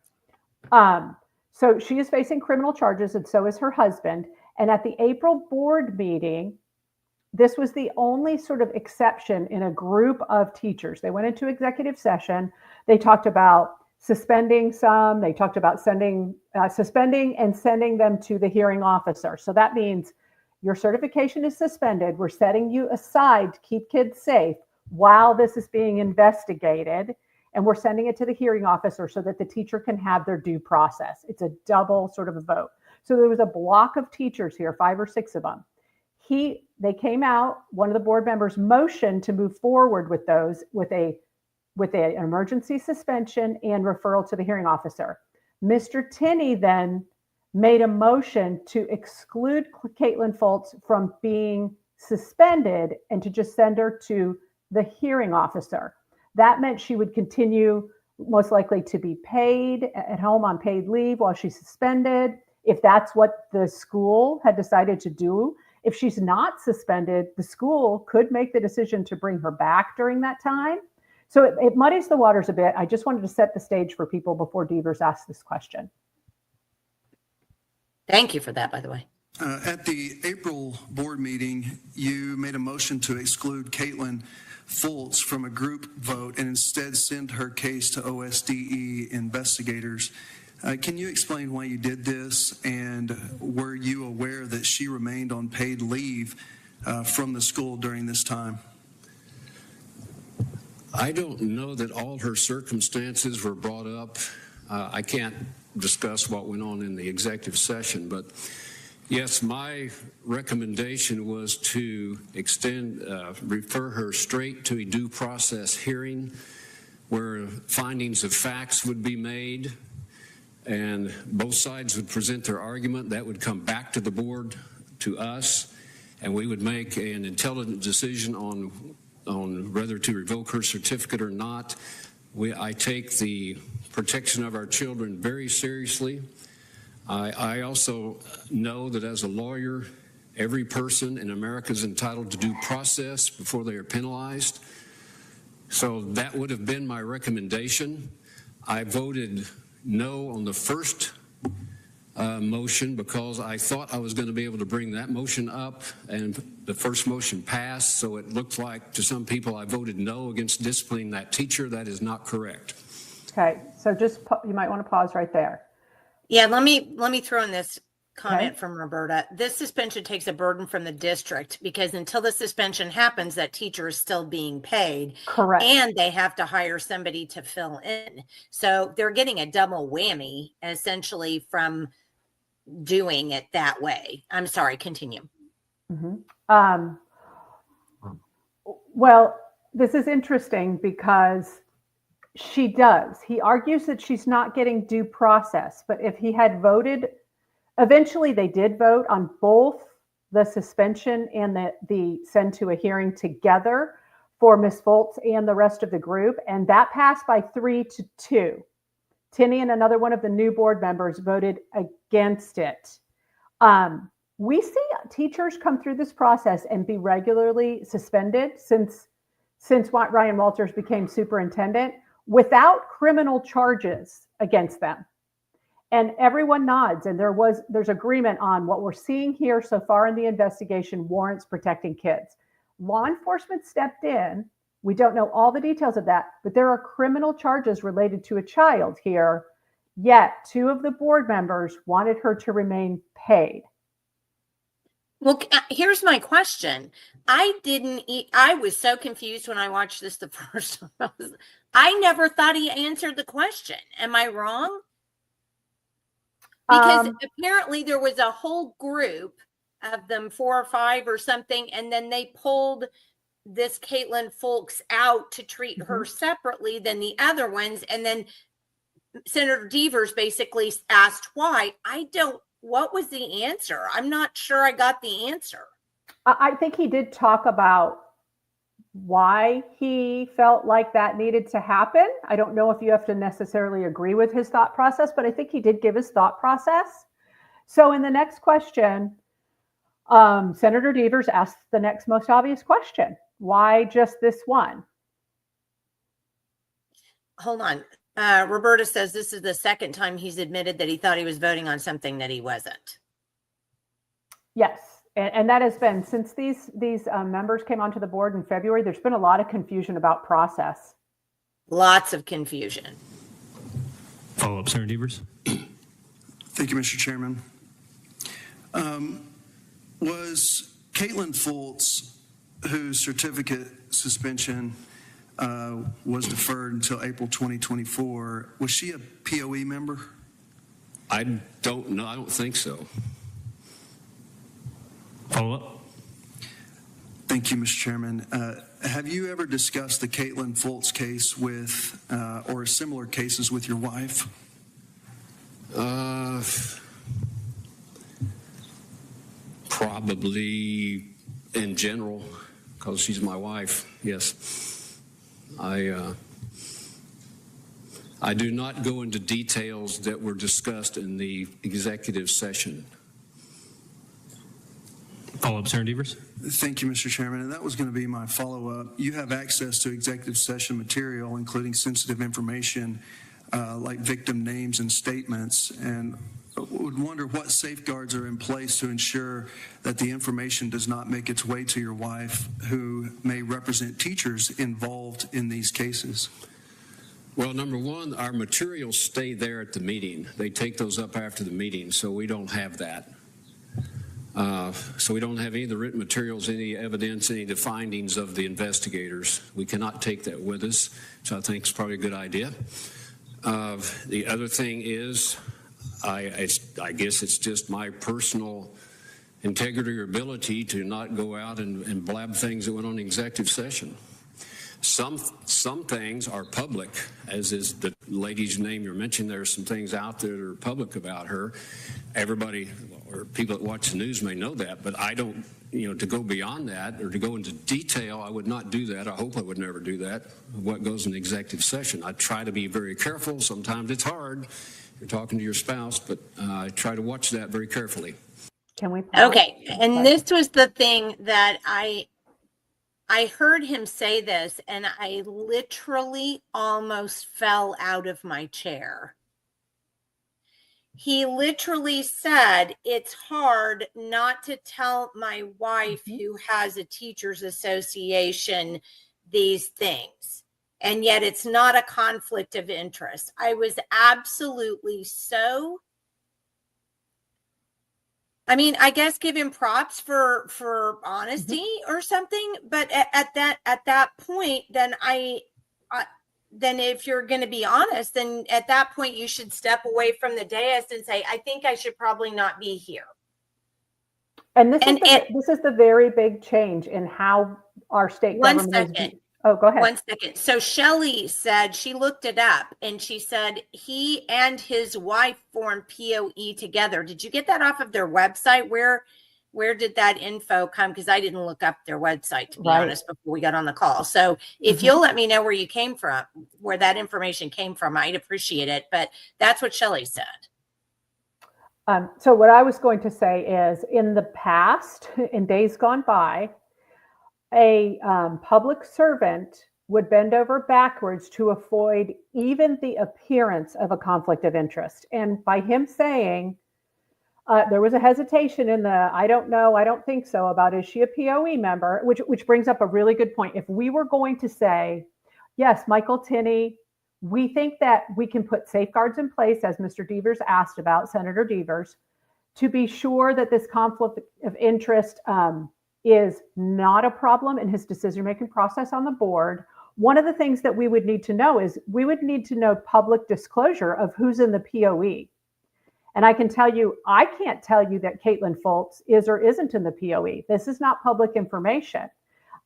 So she is facing criminal charges, and so is her husband. And at the April board meeting, this was the only sort of exception in a group of teachers. They went into executive session. They talked about suspending some. They talked about suspending and sending them to the hearing officer. So that means your certification is suspended. We're setting you aside to keep kids safe while this is being investigated. And we're sending it to the hearing officer so that the teacher can have their due process. It's a double sort of a vote. So there was a block of teachers here, 5 or 6 of them. They came out, one of the board members motioned to move forward with those with an emergency suspension and referral to the hearing officer. Mr. Tinney then made a motion to exclude Caitlin Foltz from being suspended and to just send her to the hearing officer. That meant she would continue most likely to be paid at home on paid leave while she's suspended, if that's what the school had decided to do. If she's not suspended, the school could make the decision to bring her back during that time. So it muddies the waters a bit. I just wanted to set the stage for people before Devers asked this question. Thank you for that, by the way. At the April board meeting, you made a motion to exclude Caitlin Foltz from a group vote and instead send her case to OSDE investigators. Can you explain why you did this, and were you aware that she remained on paid leave from the school during this time? I don't know that all her circumstances were brought up. I can't discuss what went on in the executive session, but yes, my recommendation was to refer her straight to a due process hearing where findings of facts would be made and both sides would present their argument. That would come back to the board, to us, and we would make an intelligent decision on whether to revoke her certificate or not. I take the protection of our children very seriously. I also know that as a lawyer, every person in America is entitled to due process before they are penalized. So that would have been my recommendation. I voted no on the first motion because I thought I was going to be able to bring that motion up, and the first motion passed, so it looked like to some people I voted no against disciplining that teacher. That is not correct. Okay, so just you might want to pause right there. Yeah, let me throw in this comment from Roberta. This suspension takes a burden from the district because until the suspension happens, that teacher is still being paid. Correct. And they have to hire somebody to fill in. So they're getting a double whammy essentially from doing it that way. I'm sorry, continue. Mm-hmm. Well, this is interesting because he argues that she's not getting due process, but if he had voted, eventually they did vote on both the suspension and the send to a hearing together for Ms. Foltz and the rest of the group, and that passed by 3-2. Tinney and another one of the new board members voted against it. We see teachers come through this process and be regularly suspended since Ryan Walters became superintendent without criminal charges against them. And everyone nods, and there's agreement on what we're seeing here so far in the investigation warrants protecting kids. Law enforcement stepped in. We don't know all the details of that, but there are criminal charges related to a child here, yet 2 of the board members wanted her to remain paid. Well, here's my question. I was so confused when I watched this the first time. I never thought he answered the question. Am I wrong? Because apparently there was a whole group of them, 4 or 5 or something, and then they pulled this Caitlin Folks out to treat her separately than the other ones. And then Senator Devers basically asked why. What was the answer? I'm not sure I got the answer. I think he did talk about why he felt like that needed to happen. I don't know if you have to necessarily agree with his thought process, but I think he did give his thought process. So in the next question, Senator Devers asked the next most obvious question. Why just this one? Hold on. Roberta says this is the second time he's admitted that he thought he was voting on something that he wasn't. Yes. And that has been since these members came onto the board in February. There's been a lot of confusion about process. Lots of confusion. Follow up, Senator Devers. Thank you, Mr. Chairman. Was Caitlin Foltz, whose certificate suspension was deferred until April 2024, was she a POE member? I don't know. I don't think so. Follow up. Thank you, Mr. Chairman. Have you ever discussed the Caitlin Foltz case with, or similar cases with your wife? Probably in general, because she's my wife. Yes. I do not go into details that were discussed in the executive session. Follow up, Senator Devers. Thank you, Mr. Chairman. And that was going to be my follow-up. You have access to executive session material, including sensitive information like victim names and statements, and would wonder what safeguards are in place to ensure that the information does not make its way to your wife, who may represent teachers involved in these cases. Well, number one, our materials stay there at the meeting. They take those up after the meeting, so we don't have that. So we don't have any of the written materials, any evidence, any of the findings of the investigators. We cannot take that with us, so I think it's probably a good idea. The other thing is, I guess it's just my personal integrity or ability to not go out and blab things that went on in executive session. Some things are public, as is the lady's name you're mentioning. There are some things out there that are public about her. Everybody or people that watch the news may know that, but I don't, to go beyond that or to go into detail, I would not do that. I hope I would never do that, what goes in the executive session. I try to be very careful. Sometimes it's hard. You're talking to your spouse, but I try to watch that very carefully. Can we? Okay. And this was the thing that I heard him say this, and I literally almost fell out of my chair. He literally said, it's hard not to tell my wife who has a teachers association these things. And yet it's not a conflict of interest. I was absolutely so, I guess give him props for honesty or something. But at that point, then then if you're going to be honest, then at that point you should step away from the dais and say, I think I should probably not be here. And this is the very big change in how our state government is. Oh, go ahead. 1 second. So Shelley said she looked it up and she said he and his wife formed POE together. Did you get that off of their website? Where did that info come? Because I didn't look up their website, to be honest, before we got on the call. So if you'll let me know where you came from, where that information came from, I'd appreciate it. But that's what Shelley said. So what I was going to say is, in the past, in days gone by, a public servant would bend over backwards to avoid even the appearance of a conflict of interest. And by him saying, there was a hesitation in the, I don't know, I don't think so, about is she a POE member, which brings up a really good point. If we were going to say, yes, Michael Tinney, we think that we can put safeguards in place, as Mr. Devers asked about, Senator Devers, to be sure that this conflict of interest is not a problem in his decision-making process on the board. One of the things that we would need to know is we would need to know public disclosure of who's in the POE. And I can tell you, I can't tell you that Caitlin Foltz is or isn't in the POE. This is not public information.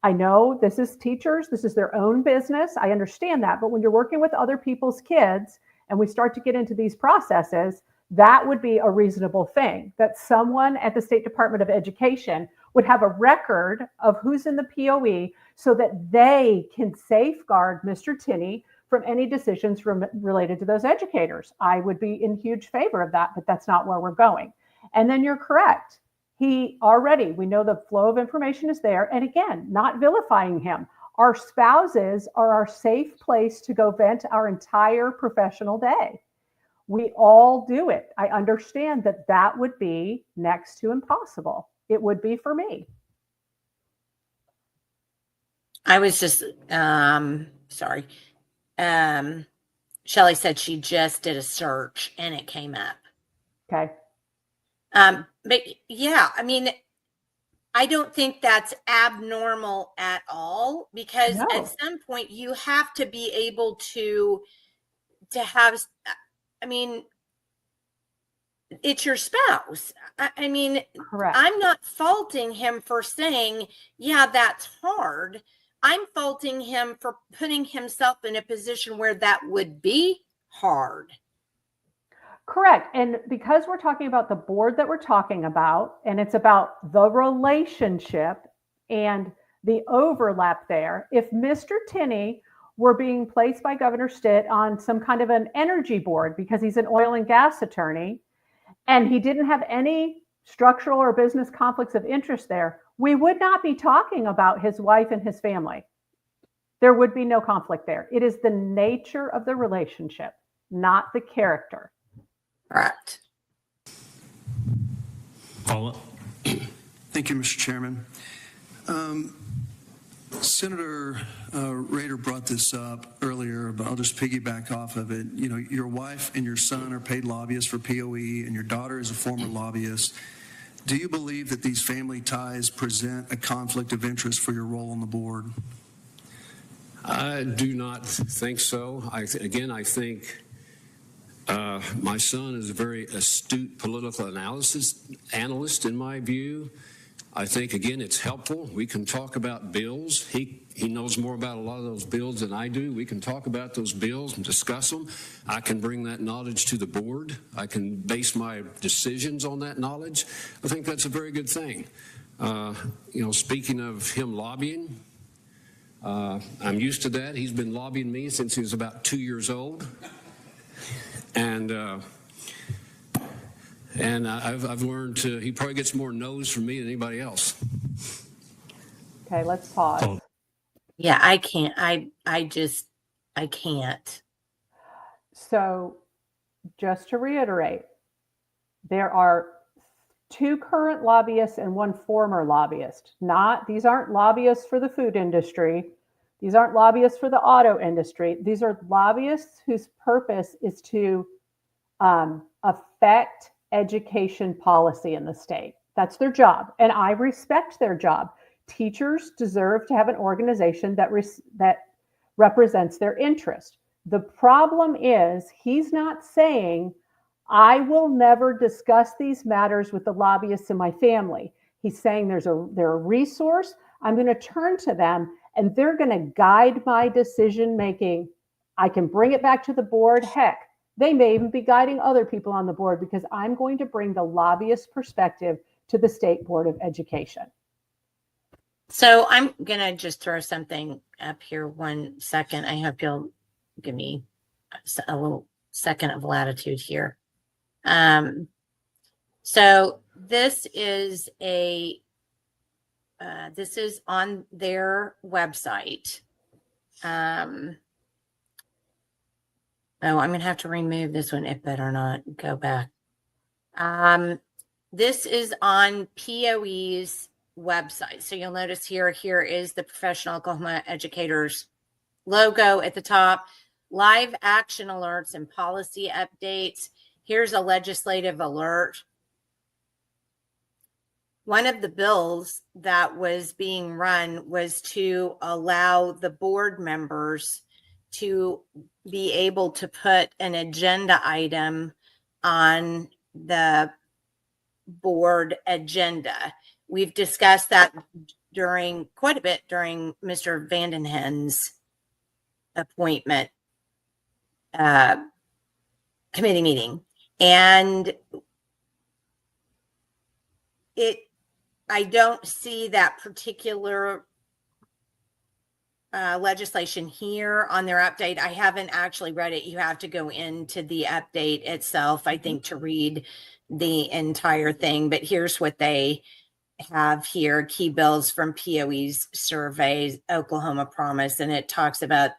I know this is teachers, this is their own business. I understand that. But when you're working with other people's kids and we start to get into these processes, that would be a reasonable thing, that someone at the State Department of Education would have a record of who's in the POE so that they can safeguard Mr. Tinney from any decisions related to those educators. I would be in huge favor of that, but that's not where we're going. And then you're correct. We know the flow of information is there. And again, not vilifying him. Our spouses are our safe place to go vent our entire professional day. We all do it. I understand that that would be next to impossible. It would be for me. I was just, sorry. Shelley said she just did a search and it came up. Okay. But yeah, I mean, I don't think that's abnormal at all, because No. at some point you have to be able to have, I mean, it's your spouse. I mean, Correct. I'm not faulting him for saying, yeah, that's hard. I'm faulting him for putting himself in a position where that would be hard. Correct. And because we're talking about the board that we're talking about, and it's about the relationship and the overlap there, if Mr. Tinney were being placed by Governor Stitt on some kind of an energy board because he's an oil and gas attorney, and he didn't have any structural or business conflicts of interest there, we would not be talking about his wife and his family. There would be no conflict there. It is the nature of the relationship, not the character. Correct. Follow-up. Thank you, Mr. Chairman. Senator Rader brought this up earlier, but I'll just piggyback off of it. You know, your wife and your son are paid lobbyists for POE, and your daughter is a former lobbyist. Do you believe that these family ties present a conflict of interest for your role on the board? I do not think so. I think my son is a very astute political analyst in my view. I think, again, it's helpful. We can talk about bills. He knows more about a lot of those bills than I do. We can talk about those bills and discuss them. I can bring that knowledge to the board. I can base my decisions on that knowledge. I think that's a very good thing. Speaking of him lobbying, I'm used to that. He's been lobbying me since he was about 2 years old. And I've learned he probably gets more no's from me than anybody else. Okay, let's pause. Yeah, I can't. I can't. So just to reiterate, there are 2 current lobbyists and 1 former lobbyist. These aren't lobbyists for the food industry. These aren't lobbyists for the auto industry. These are lobbyists whose purpose is to affect education policy in the state. That's their job, and I respect their job. Teachers deserve to have an organization that represents their interest. The problem is he's not saying, I will never discuss these matters with the lobbyists in my family. He's saying they're a resource. I'm going to turn to them, and they're going to guide my decision making. I can bring it back to the board. Heck, they may even be guiding other people on the board, because I'm going to bring the lobbyist perspective to the State Board of Education. So I'm going to just throw something up here 1 second. I hope you'll give me a little second of latitude here. So this is this is on their website. Oh, I'm going to have to remove this one. It better not go back. This is on POE's website. So you'll notice here is the Professional Oklahoma Educators logo at the top, live action alerts and policy updates. Here's a legislative alert. One of the bills that was being run was to allow the board members to be able to put an agenda item on the board agenda. We've discussed that quite a bit during Mr. Vandenhen's appointment committee meeting. And I don't see that particular legislation here on their update. I haven't actually read it. You have to go into the update itself, I think, to read the entire thing. But here's what they have here: key bills from POE's surveys, Oklahoma Promise, and it talks about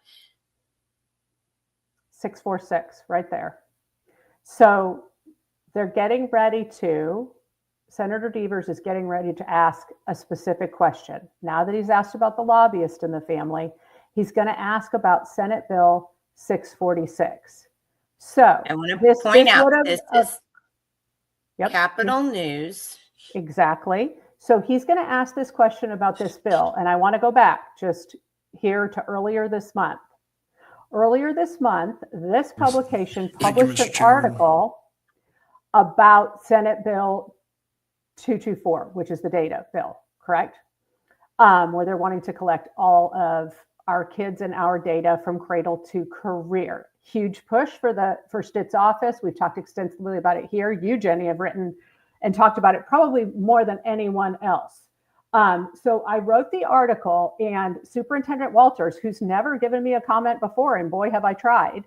646 right there. So they're getting ready to, Senator Devers is getting ready to ask a specific question. Now that he's asked about the lobbyist in the family, he's going to ask about Senate Bill 646. So I want to point out this is yep. Capital News. Exactly. So he's going to ask this question about this bill. And I want to go back just here to earlier this month. Earlier this month, this publication published an article about Senate Bill 224, which is the data bill, correct? Where they're wanting to collect all of our kids and our data from cradle to career. Huge push for Stitt's office. We've talked extensively about it here. You, Jenni, have written and talked about it probably more than anyone else. So I wrote the article, and Superintendent Walters, who's never given me a comment before, and boy, have I tried,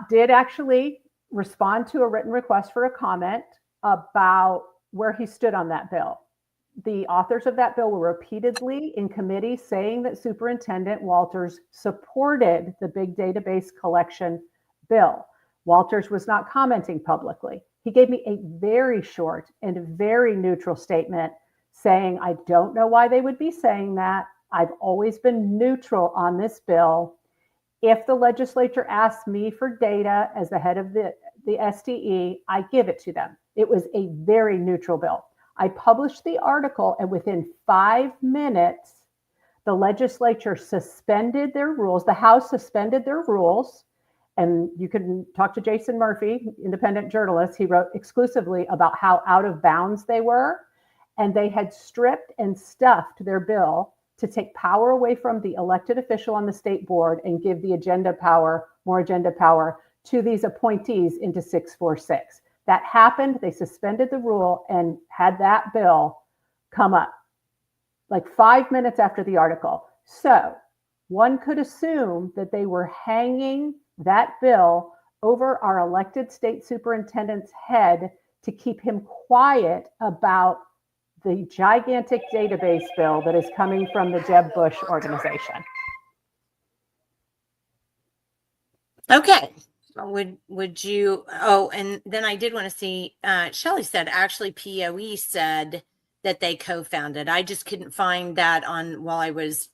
did actually respond to a written request for a comment about where he stood on that bill. The authors of that bill were repeatedly in committee saying that Superintendent Walters supported the big database collection bill. Walters was not commenting publicly. He gave me a very short and very neutral statement saying, I don't know why they would be saying that. I've always been neutral on this bill. If the legislature asks me for data as the head of the SDE, I give it to them. It was a very neutral bill. I published the article, and within 5 minutes, the legislature suspended their rules. The House suspended their rules. And you can talk to Jason Murphy, independent journalist. He wrote exclusively about how out of bounds they were. And they had stripped and stuffed their bill to take power away from the elected official on the state board and give the agenda power, more agenda power, to these appointees into 646. That happened. They suspended the rule and had that bill come up like 5 minutes after the article. So one could assume that they were hanging that bill over our elected state superintendent's head to keep him quiet about the gigantic database bill that is coming from the Jeb Bush organization. Okay. Would you, and then I did want to see, Shelley said, actually POE said that they co-founded. I just couldn't find that while I was,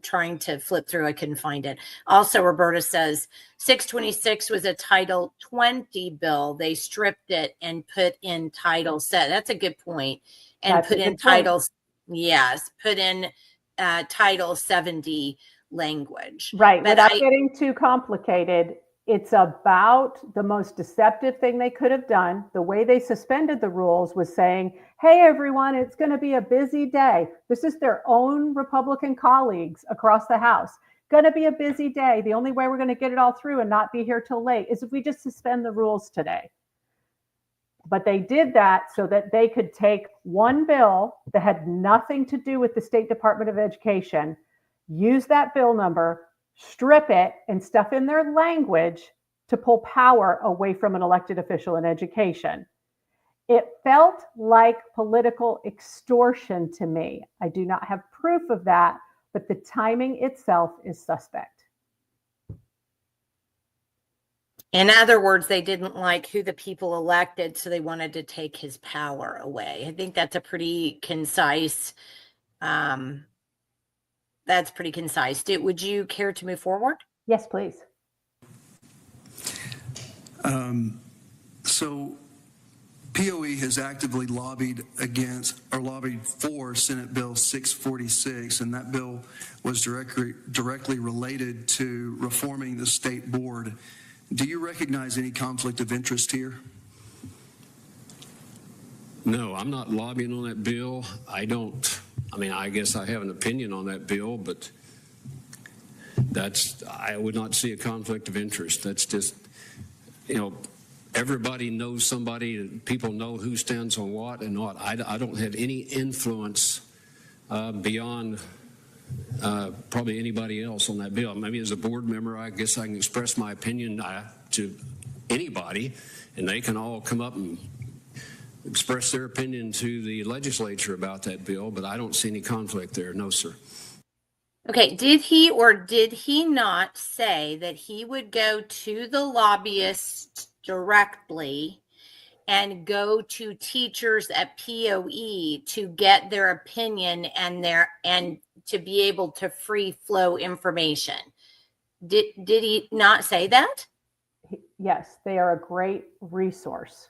trying to flip through, I couldn't find it. Also, Roberta says 626 was a Title 20 bill. They stripped it and put in Title 7. That's a good point. And That's put in Title 70 language. Right. But without getting too complicated, it's about the most deceptive thing they could have done. The way they suspended the rules was saying, hey, everyone, it's going to be a busy day. This is their own Republican colleagues across the House. Going to be a busy day. The only way we're going to get it all through and not be here till late is if we just suspend the rules today. But they did that so that they could take one bill that had nothing to do with the State Department of Education, use that bill number, strip it, and stuff in their language to pull power away from an elected official in education. It felt like political extortion to me. I do not have proof of that, but the timing itself is suspect. In other words, they didn't like who the people elected, so they wanted to take his power away. I think that's a pretty concise, Would you care to move forward? Yes, please. So POE has actively lobbied for Senate Bill 646, and that bill was directly related to reforming the state board. Do you recognize any conflict of interest here? No, I'm not lobbying on that bill. I guess I have an opinion on that bill, but I would not see a conflict of interest. That's just, everybody knows somebody, people know who stands on what and not. I don't have any influence beyond probably anybody else on that bill. Maybe as a board member, I guess I can express my opinion to anybody, and they can all come up and express their opinion to the legislature about that bill, but I don't see any conflict there. No, sir. Okay, did he or did he not say that he would go to the lobbyists directly and go to teachers at POE to get their opinion and to be able to free flow information? Did he not say that? Yes, they are a great resource.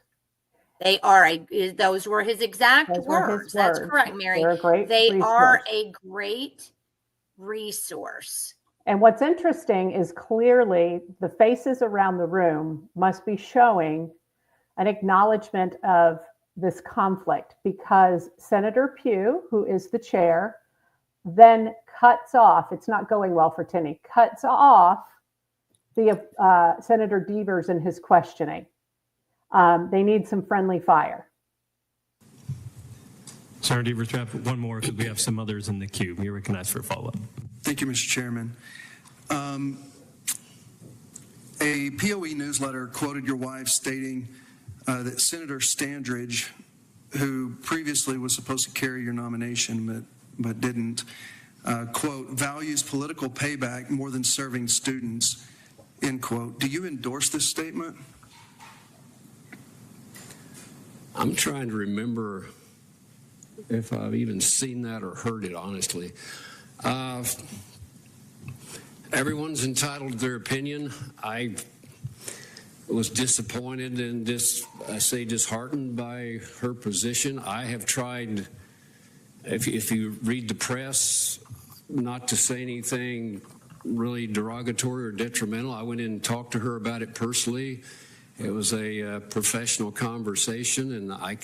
They are those were his exact words. That's correct, Mary. They are a great resource. And what's interesting is clearly the faces around the room must be showing an acknowledgement of this conflict, because Senator Pugh, who is the chair, then cuts off, it's not going well for Tinney, cuts off the Senator Devers in his questioning. They need some friendly fire. Senator Devers, we have one more because we have some others in the queue. You're recognized for a follow-up. Thank you, Mr. Chairman. A POE newsletter quoted your wife stating that Senator Standridge, who previously was supposed to carry your nomination but didn't, quote, values political payback more than serving students, end quote. Do you endorse this statement? I'm trying to remember if I've even seen that or heard it, honestly. Everyone's entitled to their opinion. I was disappointed and disheartened by her position. I have tried, if you read the press, not to say anything really derogatory or detrimental. I went in and talked to her about it personally. It was a professional conversation, and I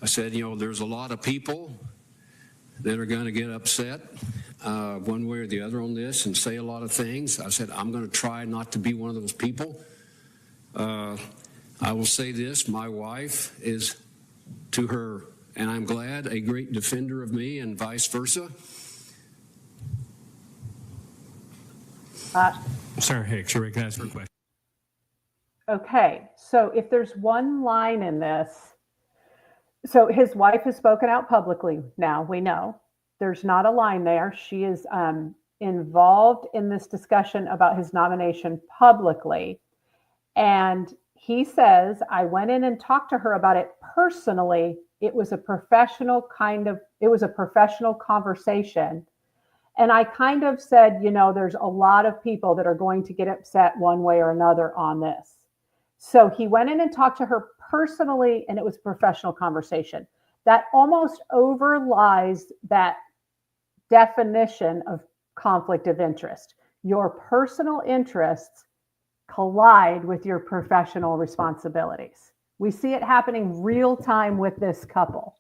said, there's a lot of people that are going to get upset one way or the other on this and say a lot of things. I said, I'm going to try not to be one of those people. I will say this, my wife is, to her, and I'm glad, a great defender of me, and vice versa. Senator Hicks, you're recognized for a question. Okay, so if there's one line in this, so his wife has spoken out publicly now, we know. There's not a line there. She is involved in this discussion about his nomination publicly. And he says, I went in and talked to her about it personally. It was a professional conversation. And I kind of said, there's a lot of people that are going to get upset one way or another on this. So he went in and talked to her personally, and it was a professional conversation. That almost overlies that definition of conflict of interest. Your personal interests collide with your professional responsibilities. We see it happening real time with this couple.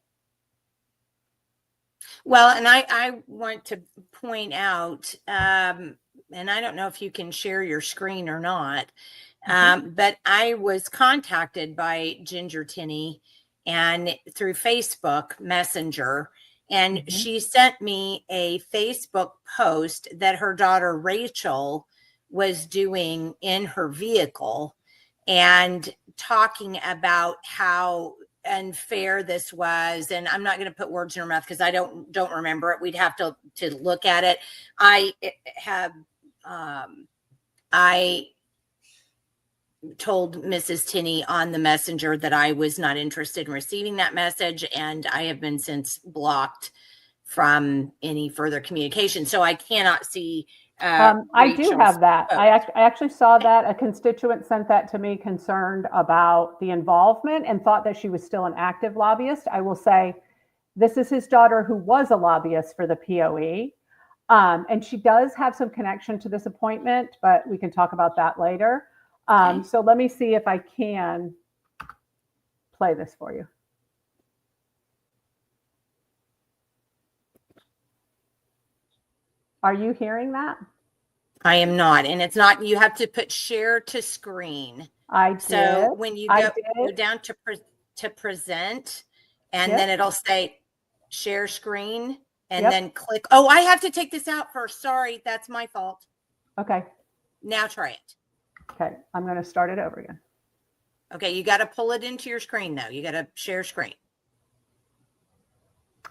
Well, and I want to point out, and I don't know if you can share your screen or not, but I was contacted by Ginger Tinney and through Facebook Messenger, and she sent me a Facebook post that her daughter Rachel was doing in her vehicle and talking about how and fair this was, and I'm not going to put words in her mouth because I don't remember it. We'd have to look at it. I told Mrs. Tinney on the messenger that I was not interested in receiving that message, and I have been since blocked from any further communication. So I cannot see. I do have that. I actually saw that. A constituent sent that to me, concerned about the involvement and thought that she was still an active lobbyist. I will say this is his daughter who was a lobbyist for the POE. And she does have some connection to this appointment, but we can talk about that later. Okay. So let me see if I can play this for you. Are you hearing that? I am not, and it's not. You have to put share to screen. I did. So when you go down to present, and then it'll say share screen, and then click. Oh, I have to take this out first. Sorry, that's my fault. Okay. Now try it. Okay, I'm going to start it over again. Okay, you got to pull it into your screen though. You got to share screen.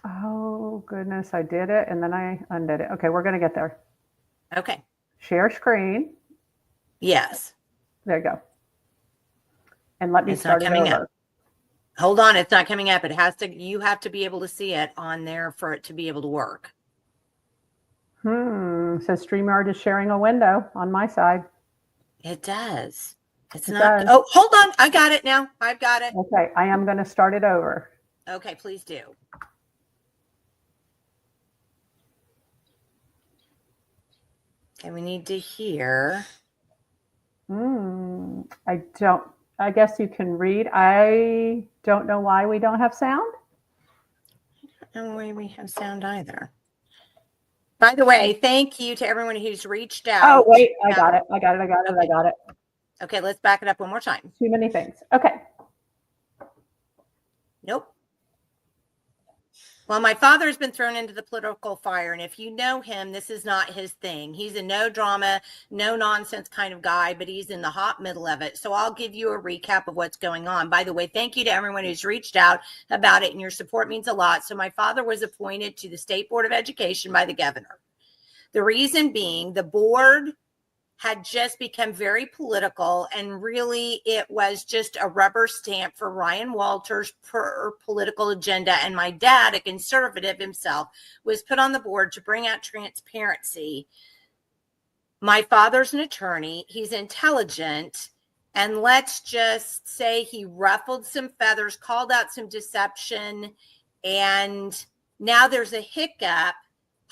Oh, goodness, I did it, and then I undid it. Okay, we're going to get there. Okay. Share screen. Yes. There you go. And let me start it over. Hold on, it's not coming up. It has to. You have to be able to see it on there for it to be able to work. It says StreamYard is sharing a window on my side. It does. It's not. Oh, hold on. I got it now. I've got it. Okay, I am going to start it over. Okay, please do. Okay, we need to hear. I guess you can read. I don't know why we don't have sound. I don't know why we have sound either. By the way, thank you to everyone who's reached out. Oh, wait, I got it. I got it. Okay, let's back it up one more time. Too many things. Okay. Nope. Well, my father has been thrown into the political fire, and if you know him, this is not his thing. He's a no drama, no nonsense kind of guy, but he's in the hot middle of it. So I'll give you a recap of what's going on. By the way, thank you to everyone who's reached out about it, and your support means a lot. So my father was appointed to the State Board of Education by the governor. The reason being the board had just become very political, and really it was just a rubber stamp for Ryan Walters' political agenda. And my dad, a conservative himself, was put on the board to bring out transparency. My father's an attorney. He's intelligent. And let's just say he ruffled some feathers, called out some deception. And now there's a hiccup.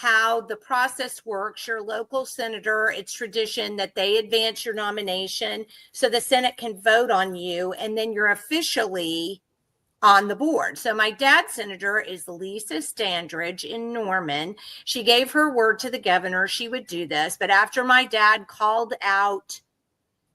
How the process works. Your local senator, it's tradition that they advance your nomination so the Senate can vote on you, and then you're officially on the board. So my dad's senator is Lisa Standridge in Norman. She gave her word to the governor she would do this, but after my dad called out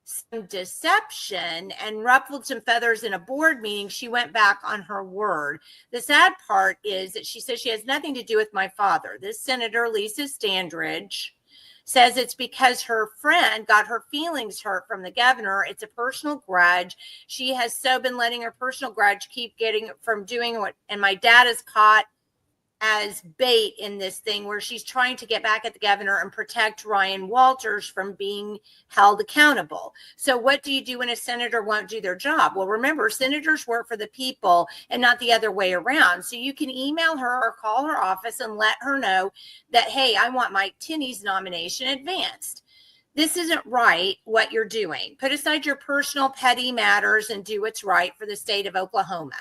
some deception and ruffled some feathers in a board meeting, she went back on her word. The sad part is that she says she has nothing to do with my father. This senator, Lisa Standridge, says it's because her friend got her feelings hurt from the governor. It's a personal grudge. She has so been letting her personal grudge keep getting from doing what, and my dad is caught as bait in this thing where she's trying to get back at the governor and protect Ryan Walters from being held accountable. So what do you do when a senator won't do their job? Well, remember, senators work for the people and not the other way around. So you can email her or call her office and let her know that, hey, I want Mike Tinney's nomination advanced. This isn't right what you're doing. Put aside your personal petty matters and do what's right for the state of Oklahoma.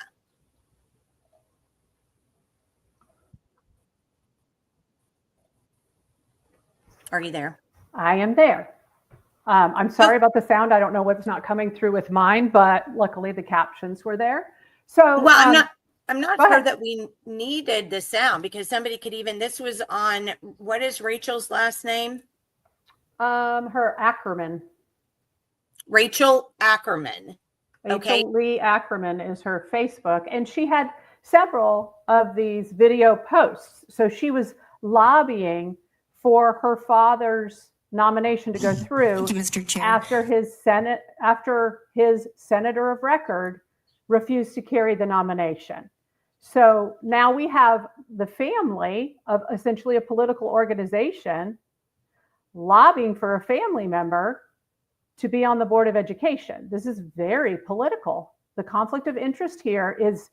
Are you there? I am there. I'm sorry about the sound. I don't know what's not coming through with mine, but luckily the captions were there. So, well, I'm not sure that we needed the sound because somebody could even, this was on, what is Rachel's last name? Her Ackerman. Rachel Ackerman. Okay. Rachel Lee Ackerman is her Facebook, and she had several of these video posts. So she was lobbying for her father's nomination to go through Thank you, Mr. Chair. after his senator of record refused to carry the nomination. So now we have the family of essentially a political organization lobbying for a family member to be on the Board of Education. This is very political. The conflict of interest here is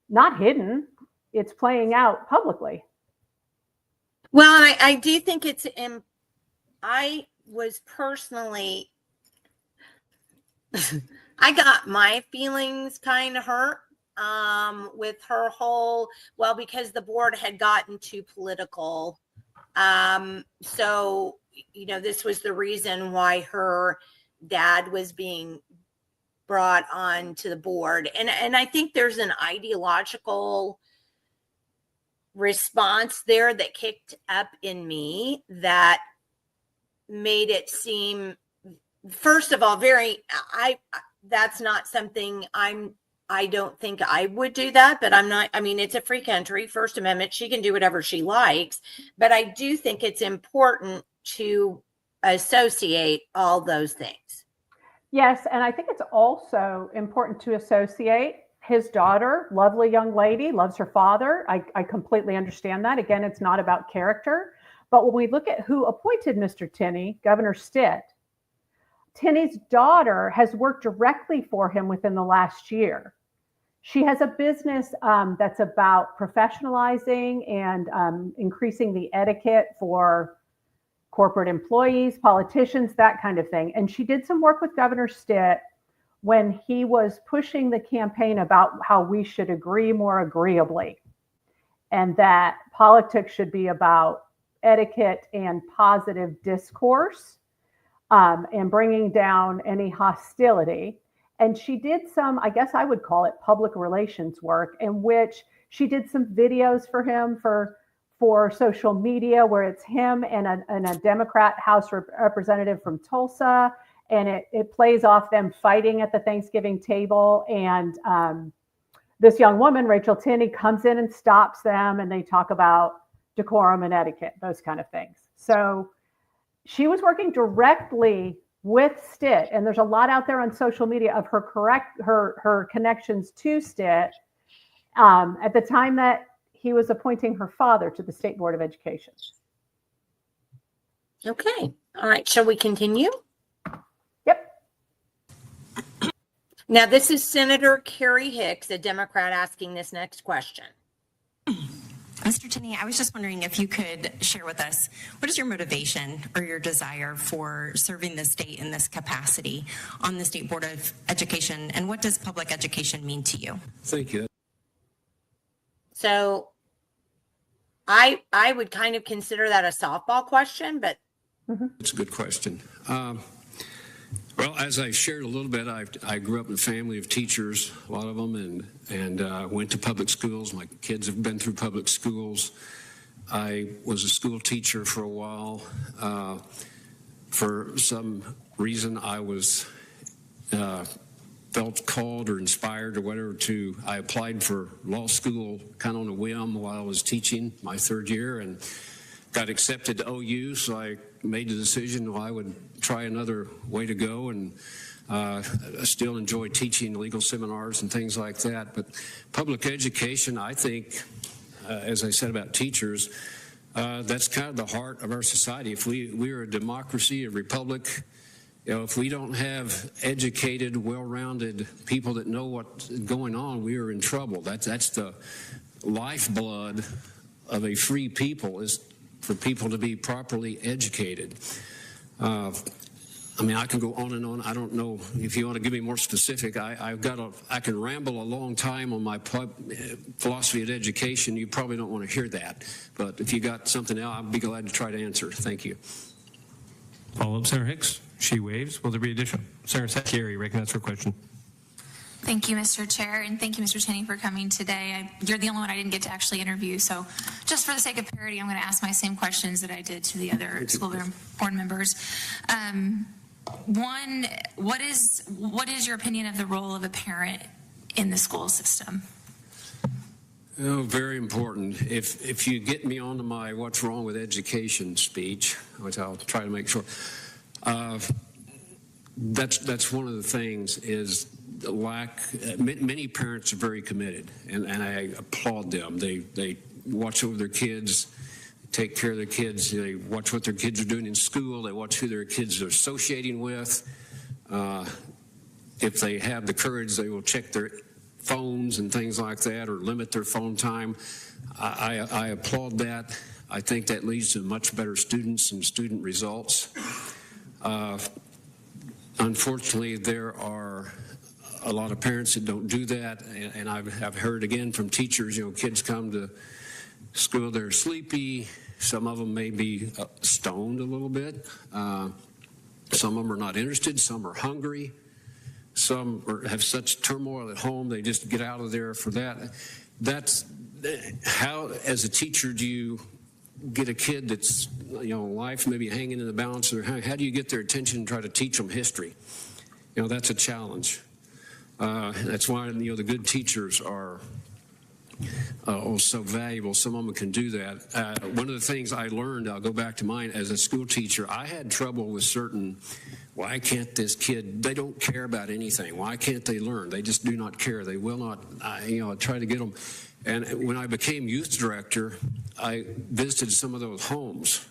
not hidden, it's playing out publicly. Well, and I do think I was personally, I got my feelings kind of hurt with her whole, well, because the board had gotten too political. So, you know, this was the reason why her dad was being brought on to the board. And I think there's an ideological response there that kicked up in me that made it seem, first of all, that's not something I don't think I would do that, but I'm not, I mean, it's a free country, First Amendment, she can do whatever she likes, but I do think it's important to associate all those things. Yes, and I think it's also important to associate his daughter, lovely young lady, loves her father. I completely understand that. Again, it's not about character, but when we look at who appointed Mr. Tinney, Governor Stitt, Tinney's daughter has worked directly for him within the last year. She has a business that's about professionalizing and increasing the etiquette for corporate employees, politicians, that kind of thing. And she did some work with Governor Stitt when he was pushing the campaign about how we should agree more agreeably and that politics should be about etiquette and positive discourse and bringing down any hostility. And she did some, I guess I would call it public relations work, in which she did some videos for him for social media, where it's him and a Democrat House representative from Tulsa. And it plays off them fighting at the Thanksgiving table. And this young woman, Rachel Tinney, comes in and stops them, and they talk about decorum and etiquette, those kind of things. So she was working directly with Stitt, and there's a lot out there on social media of her connections to Stitt at the time that he was appointing her father to the State Board of Education. Okay. All right. Shall we continue? Yep. Now, this is Senator Carrie Hicks, a Democrat, asking this next question. Mr. Tinney, I was just wondering if you could share with us, what is your motivation or your desire for serving the state in this capacity on the State Board of Education, and what does public education mean to you? Thank you. So I would kind of consider that a softball question, but It's a good question. Well, as I shared a little bit, I grew up in a family of teachers, a lot of them, and went to public schools. My kids have been through public schools. I was a school teacher for a while. For some reason, I was felt called or inspired or whatever I applied for law school kind of on a whim while I was teaching my third year, and got accepted to OU, so I made the decision I would try another way to go, and I still enjoy teaching legal seminars and things like that. But public education, I think, as I said about teachers, that's kind of the heart of our society. If we're a democracy, a republic, you know, if we don't have educated, well-rounded people that know what's going on, we are in trouble. That's the lifeblood of a free people, is for people to be properly educated. I mean, I can go on and on. I don't know if you want to give me more specific. I can ramble a long time on my philosophy of education. You probably don't want to hear that. But if you got something else, I'd be glad to try to answer. Thank you. Follow-up, Senator Hicks. She waves. Will there be additional? Senator Secretary, recognized for a question. Thank you, Mr. Chair, and thank you, Mr. Tinney, for coming today. You're the only one I didn't get to actually interview, so just for the sake of parity, I'm going to ask my same questions that I did to the other school board members. One, what is your opinion of the role of a parent in the school system? Oh, very important. If you get me onto my what's wrong with education speech, which I'll try to make sure, that's one of the things, is many parents are very committed, and I applaud them. They watch over their kids, take care of their kids, they watch what their kids are doing in school, they watch who their kids are associating with. If they have the courage, they will check their phones and things like that, or limit their phone time. I applaud that. I think that leads to much better students and student results. Unfortunately, there are a lot of parents that don't do that, and I've heard again from teachers, kids come to school, they're sleepy. Some of them may be stoned a little bit. Some of them are not interested. Some are hungry. Some have such turmoil at home, they just get out of there for that. That's how, as a teacher, do you get a kid that's, life maybe hanging in the balance, or how do you get their attention and try to teach them history? That's a challenge. That's why, the good teachers are so valuable. Some of them can do that. One of the things I learned, I'll go back to mine as a school teacher, I had trouble with certain, why can't this kid, they don't care about anything. Why can't they learn? They just do not care. They will not, I try to get them. And when I became youth director, I visited some of those homes.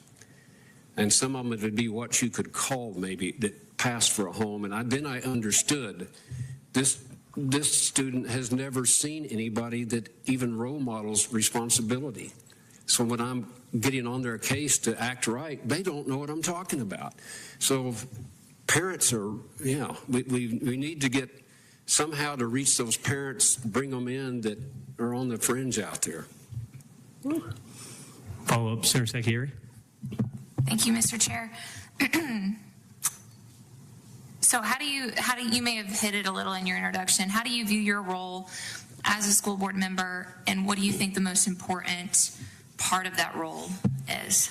And some of them would be what you could call maybe that passed for a home. And then I understood this student has never seen anybody that even role models responsibility. So when I'm getting on their case to act right, they don't know what I'm talking about. So parents are, we need to get somehow to reach those parents, bring them in that are on the fringe out there. Follow up, Senator Secchieri. Thank you, Mr. Chair. So how do you may have hit it a little in your introduction, how do you view your role as a school board member, and what do you think the most important part of that role is?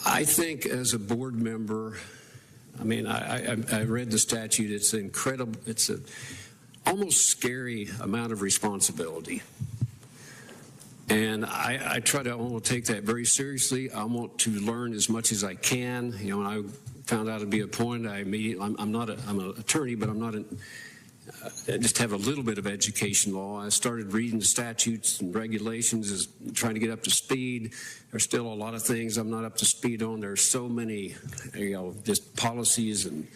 I think as a board member, I read the statute, it's incredible, it's a almost scary amount of responsibility. And I try to almost take that very seriously. I want to learn as much as I can. When I found out to be appointed, I'm an attorney, but I'm not I just have a little bit of education law. I started reading the statutes and regulations, trying to get up to speed. There's still a lot of things I'm not up to speed on. There's so many, just policies and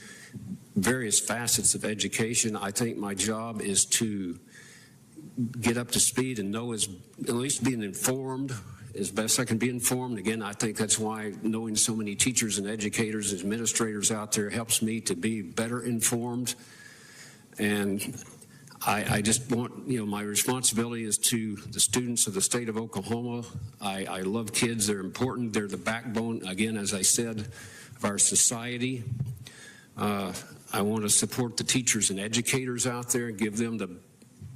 various facets of education. I think my job is to get up to speed and know at least being informed as best I can be informed. Again, I think that's why knowing so many teachers and educators and administrators out there helps me to be better informed. And I just want, my responsibility is to the students of the state of Oklahoma. I love kids. They're important. They're the backbone, again, as I said, of our society. I want to support the teachers and educators out there and give them the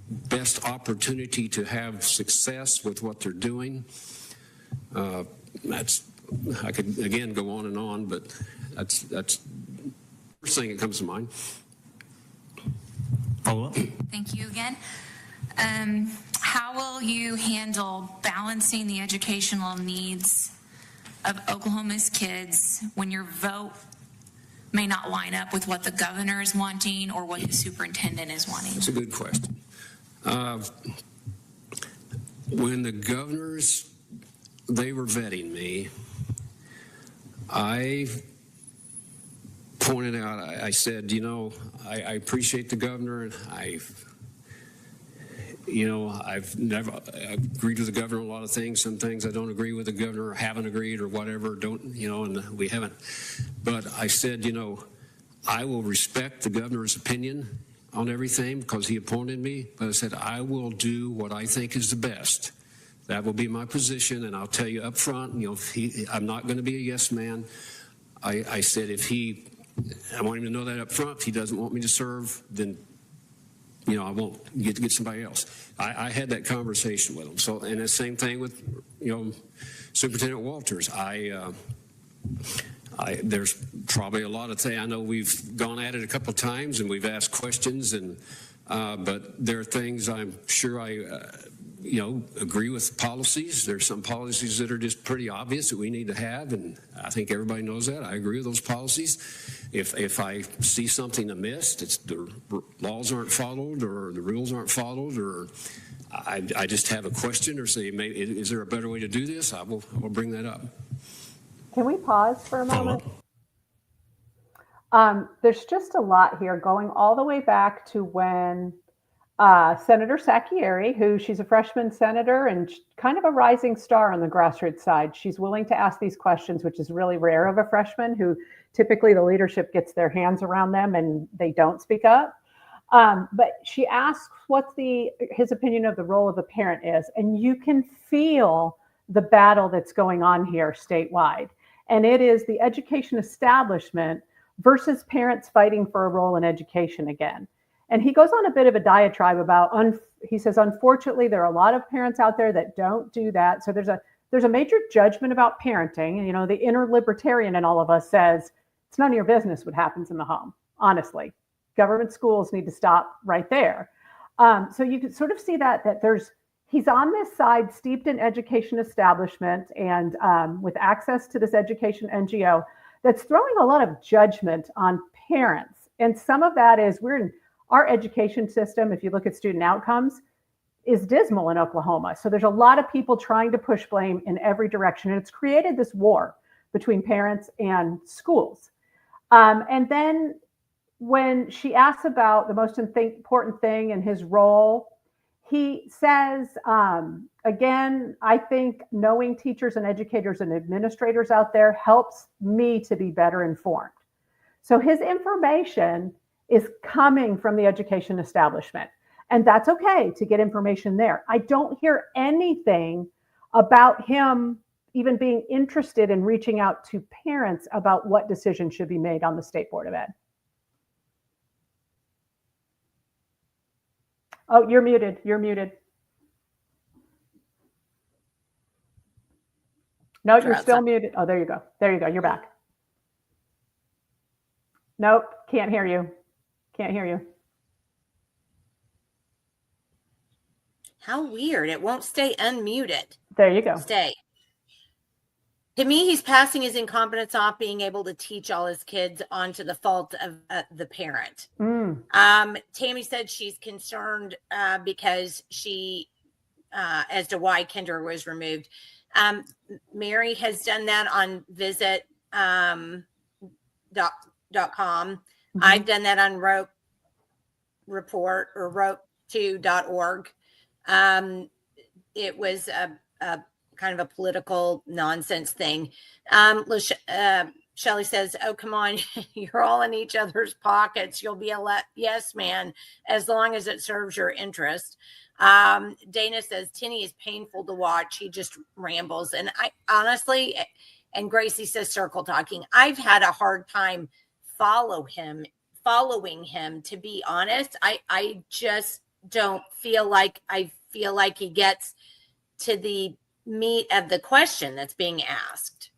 best opportunity to have success with what they're doing. I could, again, go on, but that's the first thing that comes to mind. Follow up. Thank you again. How will you handle balancing the educational needs of Oklahoma's kids when your vote may not line up with what the governor is wanting or what the superintendent is wanting? That's a good question. When the governors, they were vetting me, I pointed out, I said, I appreciate the governor, and I've never agreed with the governor on a lot of things. Some things I don't agree with the governor, or haven't agreed, or whatever, and we haven't. But I said, I will respect the governor's opinion on everything because he appointed me. But I said, I will do what I think is the best. That will be my position, and I'll tell you up front, I'm not going to be a yes man. I said, I want him to know that up front. If he doesn't want me to serve, then, I won't get somebody else. I had that conversation with him. So, and the same thing with, Superintendent Walters. There's probably a lot of things. I know we've gone at it a couple of times and we've asked questions, but there are things I'm sure agree with policies. There's some policies that are just pretty obvious that we need to have, and I think everybody knows that. I agree with those policies. If I see something amiss, it's the laws aren't followed or the rules aren't followed, or I just have a question or say, maybe, is there a better way to do this? I will bring that up. Can we pause for a moment? There's just a lot here, going all the way back to when Senator Sacchieri, who she's a freshman senator and kind of a rising star on the grassroots side. She's willing to ask these questions, which is really rare of a freshman, who typically the leadership gets their hands around them and they don't speak up. But she asks what his opinion of the role of a parent is. And you can feel the battle that's going on here statewide. And it is the education establishment versus parents fighting for a role in education again. And he goes on a bit of a diatribe about, he says, unfortunately, there are a lot of parents out there that don't do that. So there's a major judgment about parenting. And, the inner libertarian in all of us says, it's none of your business what happens in the home, honestly. Government schools need to stop right there. So you can sort of see that he's on this side, steeped in education establishment and with access to this education NGO that's throwing a lot of judgment on parents. And some of that is our education system, if you look at student outcomes, is dismal in Oklahoma. So there's a lot of people trying to push blame in every direction. And it's created this war between parents and schools. And then when she asks about the most important thing in his role, he says, again, I think knowing teachers and educators and administrators out there helps me to be better informed. So his information is coming from the education establishment. And that's okay to get information there. I don't hear anything about him even being interested in reaching out to parents about what decisions should be made on the State Board of Ed. Oh, you're muted. You're muted. No, you're still muted. Oh, there you go. There you go. You're back. Nope, can't hear you. Can't hear you. How weird. It won't stay unmuted. There you go. Stay. To me, he's passing his incompetence off being able to teach all his kids onto the fault of the parent. Tammy said she's concerned because she, as to why Kendra was removed. Mary has done that on visit.com. I've done that on rope2.org. It was a kind of a political nonsense thing. Shelley says, oh, come on, you're all in each other's pockets. You'll be a yes man, as long as it serves your interest. Dana says, Tinney is painful to watch. He just rambles. And I honestly, and Gracie says, circle talking. I've had a hard time following him, to be honest. I just don't feel like he gets to the meat of the question that's being asked.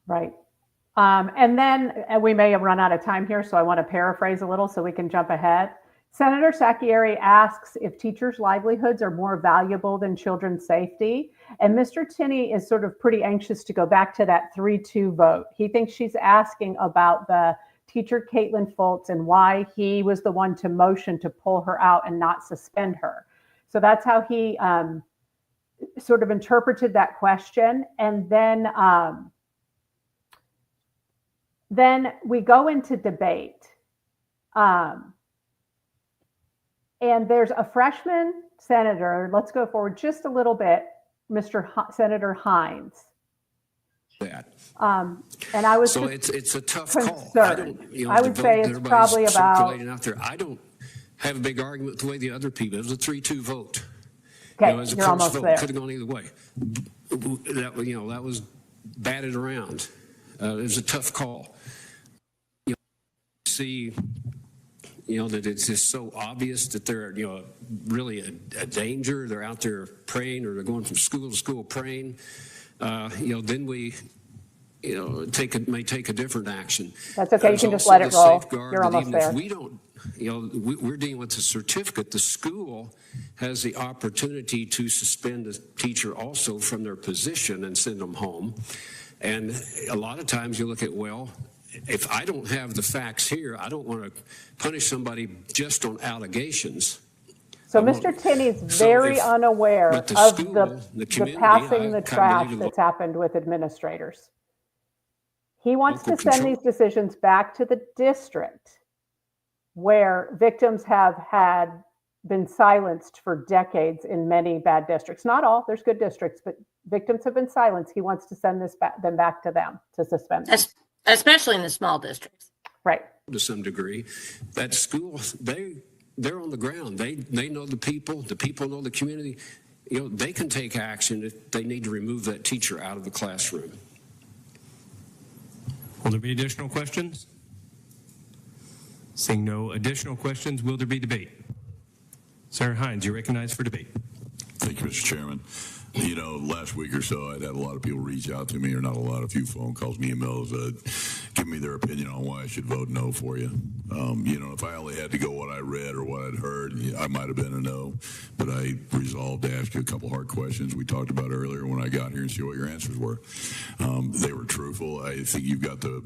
Right. And then we may have run out of time here, so I want to paraphrase a little so we can jump ahead. Senator Sacchieri asks if teachers' livelihoods are more valuable than children's safety. And Mr. Tinney is sort of pretty anxious to go back to that 3-2 vote. He thinks she's asking about the teacher, Caitlin Foltz, and why he was the one to motion to pull her out and not suspend her. So that's how he sort of interpreted that question. And then we go into debate. And there's a freshman senator. Let's go forward just a little bit, Senator Hines. That. And I was so it's a tough call. I would say it's probably about. Out there. I don't have a big argument with the way the other people. It was a 3-2 vote. Okay, it was a you're close almost vote. there. Could have gone either way. That was batted around. It was a tough call. See. That it's just so obvious that they're, really a danger. They're out there praying, or they're going from school to school praying. Then we may take a different action. That's okay. You There's can just also let it the roll. safeguard You're that almost even there. if we don't, we're dealing with a certificate. The school has the opportunity to suspend a teacher also from their position and send them home. And a lot of times you look at, well, if I don't have the facts here, I don't want to punish somebody just on allegations. So Mr. Tinney's very unaware of the passing the trash that's happened with administrators. He wants to send these decisions back to the district where victims have been silenced for decades in many bad districts. Not all, there's good districts, but victims have been silenced. He wants to send them back to them to suspend them. Especially in the small districts. Right. To some degree, that school, they're on the ground. They know the people know the community. They can take action if they need to remove that teacher out of the classroom. Will there be additional questions? Seeing no additional questions, will there be debate? Senator Hines, you're recognized for debate. Thank you, Mr. Chairman. Last week or so, I'd had a lot of people reach out to me, or not a lot, a few phone calls and emails, giving me their opinion on why I should vote no for you. If I only had to go what I read or what I'd heard, I might have been a no, but I resolved to ask you a couple hard questions we talked about earlier when I got here and see what your answers were. They were truthful. I think you've got the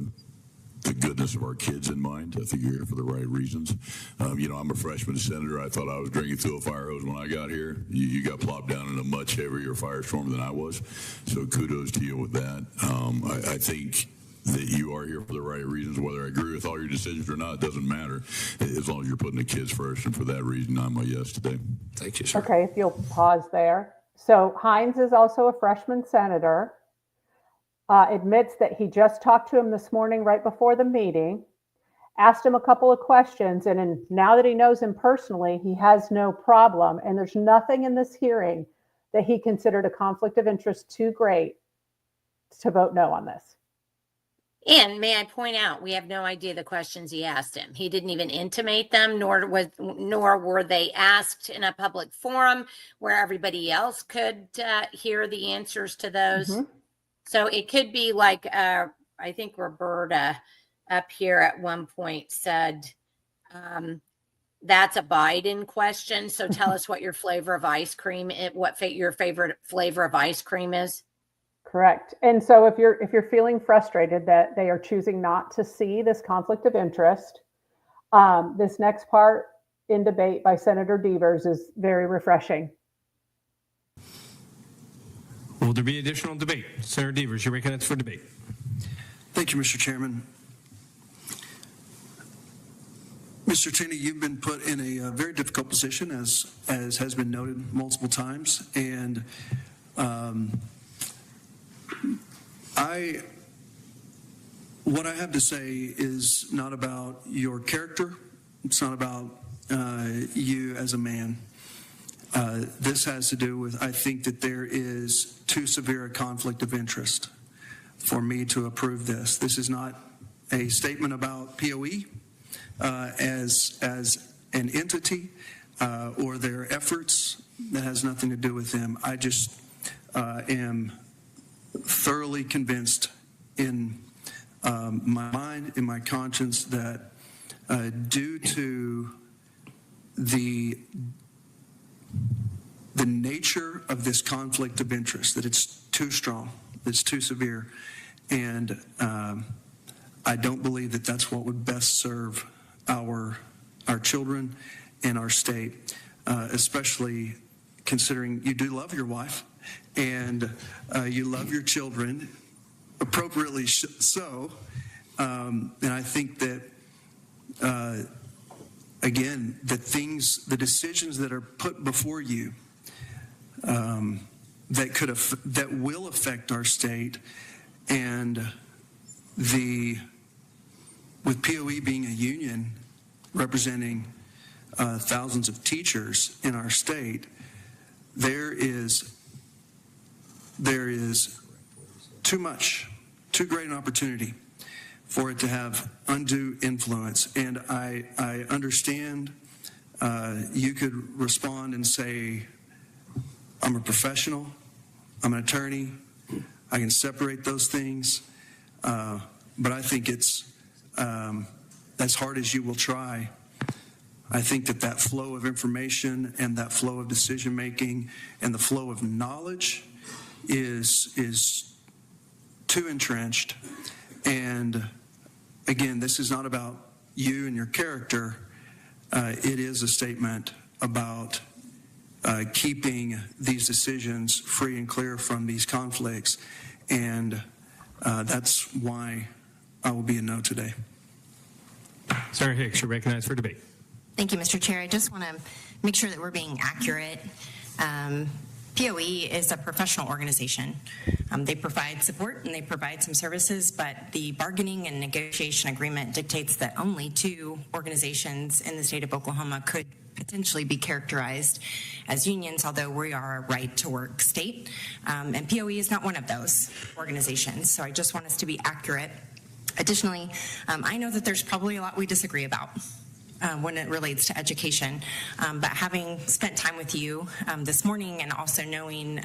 goodness of our kids in mind. I think you're here for the right reasons. I'm a freshman senator. I thought I was drinking through a fire hose when I got here. You got plopped down in a much heavier firestorm than I was. So kudos to you with that. I think that you are here for the right reasons. Whether I agree with all your decisions or not, doesn't matter. As long as you're putting the kids first. And for that reason, I'm a yes today. Thank you, sir. Okay, if you'll pause there. So Hines is also a freshman senator. Admits that he just talked to him this morning right before the meeting, asked him a couple of questions, and now that he knows him personally, he has no problem. And there's nothing in this hearing that he considered a conflict of interest too great to vote no on this. And may I point out, we have no idea the questions he asked him. He didn't even intimate them, nor were they asked in a public forum where everybody else could hear the answers to those. Mm-hmm. So it could be like, I think Roberta up here at one point said, that's a Biden question. So tell us what your flavor of ice cream, your favorite flavor of ice cream is. Correct. And so if you're feeling frustrated that they are choosing not to see this conflict of interest, this next part in debate by Senator Devers is very refreshing. Will there be additional debate? Senator Devers, you're recognized for debate. Thank you, Mr. Chairman. Mr. Tinney, you've been put in a very difficult position, as has been noted multiple times. And what I have to say is not about your character. It's not about you as a man. This has to do with, I think that there is too severe a conflict of interest for me to approve this. This is not a statement about POE as an entity or their efforts. That has nothing to do with them. I just am thoroughly convinced in my mind, in my conscience, that due to the nature of this conflict of interest, that it's too strong, it's too severe, and I don't believe that that's what would best serve our children and our state, especially considering you do love your wife and you love your children, appropriately so, and I think that again, the decisions that are put before you that will affect our state, and with POE being a union representing thousands of teachers in our state, there is too great an opportunity for it to have undue influence. And I understand you could respond and say, I'm a professional, I'm an attorney, I can separate those things. But I think it's as hard as you will try. I think that flow of information and that flow of decision making and the flow of knowledge is too entrenched. And again, this is not about you and your character. It is a statement about keeping these decisions free and clear from these conflicts. And that's why I will be a no today. Senator Hicks, you're recognized for debate. Thank you, Mr. Chair. I just want to make sure that we're being accurate. POE is a professional organization. They provide support and they provide some services, but the bargaining and negotiation agreement dictates that only 2 organizations in the state of Oklahoma could potentially be characterized as unions, although we are a right-to-work state. And POE is not one of those organizations, so I just want us to be accurate. Additionally, I know that there's probably a lot we disagree about when it relates to education, but having spent time with you this morning and also knowing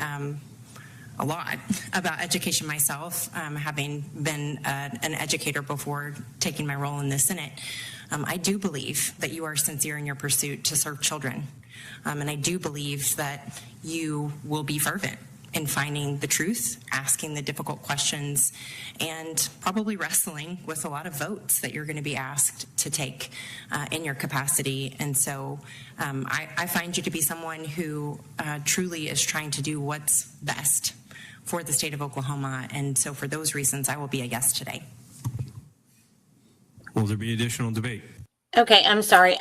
a lot about education myself, having been an educator before taking my role in the Senate, I do believe that you are sincere in your pursuit to serve children. And I do believe that you will be fervent in finding the truth, asking the difficult questions, and probably wrestling with a lot of votes that you're going to be asked to take in your capacity. And so I find you to be someone who truly is trying to do what's best for the state of Oklahoma. And so for those reasons, I will be a yes today. Will there be additional debate? Okay, I'm sorry.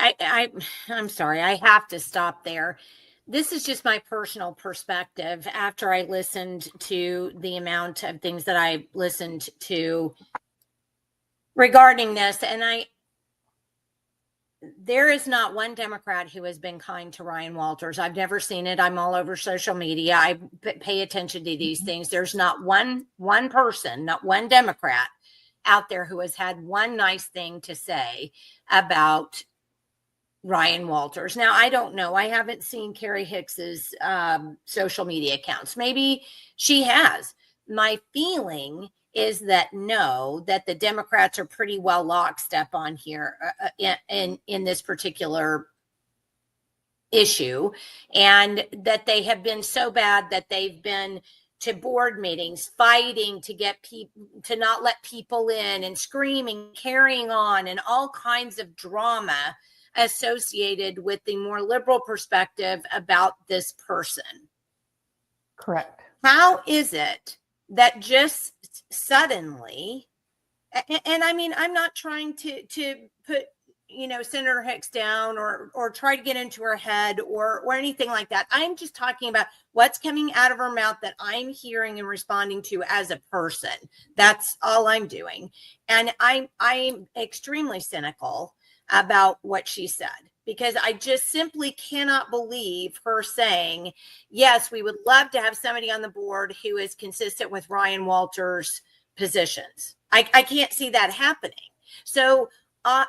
I'm sorry. I have to stop there. This is just my personal perspective after I listened to the amount of things that I listened to regarding this. And there is not one Democrat who has been kind to Ryan Walters. I've never seen it. I'm all over social media. I pay attention to these things. There's not one person, not one Democrat out there who has had one nice thing to say about Ryan Walters. Now, I don't know. I haven't seen Carrie Hicks's social media accounts. Maybe she has. My feeling is that that the Democrats are pretty well lockstep on here in this particular issue, and that they have been so bad that they've been to board meetings fighting to get people to not let people in and screaming, carrying on, and all kinds of drama associated with the more liberal perspective about this person. Correct. How is it that just suddenly, and I mean, I'm not trying to put, Senator Hicks down or try to get into her head or anything like that. I'm just talking about what's coming out of her mouth that I'm hearing and responding to as a person. That's all I'm doing. And I'm extremely cynical about what she said, because I just simply cannot believe her saying, yes, we would love to have somebody on the board who is consistent with Ryan Walters' positions. I can't see that happening. So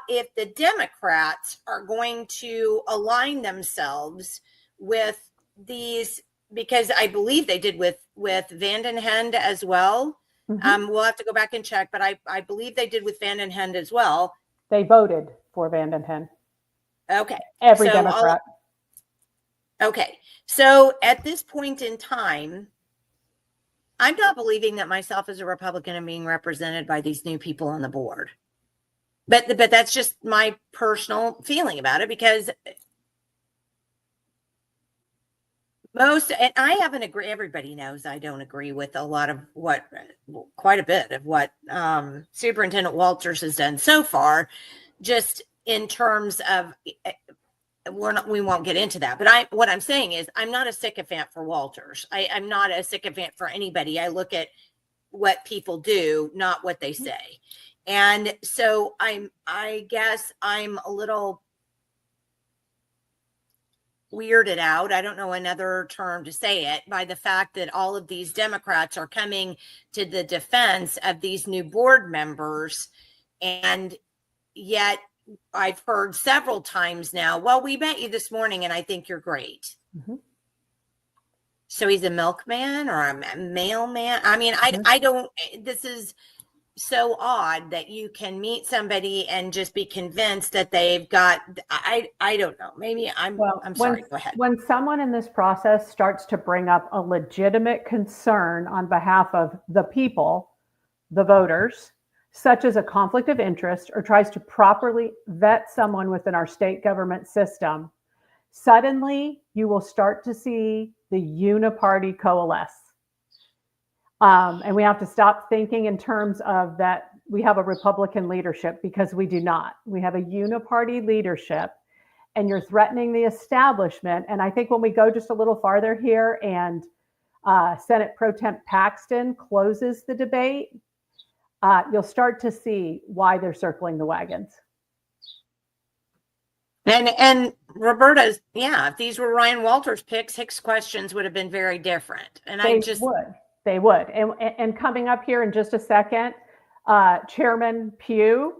if the Democrats are going to align themselves with these, because I believe they did with Vanden Hende as well. Mm-hmm. We'll have to go back and check, but I believe they did with Vanden Hende as well. They voted for Vanden Hende. Okay. Every Democrat. Okay. So at this point in time, I'm not believing that myself as a Republican am being represented by these new people on the board. But that's just my personal feeling about it, because and I haven't agreed. Everybody knows I don't agree with quite a bit of what Superintendent Walters has done so far, just in terms of, we won't get into that. But what I'm saying is I'm not a sycophant for Walters. I'm not a sycophant for anybody. I look at what people do, not what they say. And so I guess I'm a little weirded out, I don't know another term to say it, by the fact that all of these Democrats are coming to the defense of these new board members. And yet I've heard several times now, well, we met you this morning and I think you're great. Mm-hmm. So he's a milkman or a mailman. I mean, I don't, this is so odd that you can meet somebody and just be convinced that they've got, I don't know, maybe I'm sorry, go ahead. When someone in this process starts to bring up a legitimate concern on behalf of the people, the voters, such as a conflict of interest, or tries to properly vet someone within our state government system, suddenly you will start to see the uniparty coalesce. And we have to stop thinking in terms of that we have a Republican leadership, because we do not. We have a uniparty leadership, and you're threatening the establishment. And I think when we go just a little farther here and Senate ProTemp Paxton closes the debate, you'll start to see why they're circling the wagons. And Roberta's, if these were Ryan Walters picks, Hicks' questions would have been very different. And They would. And coming up here in just a second, Chairman Pugh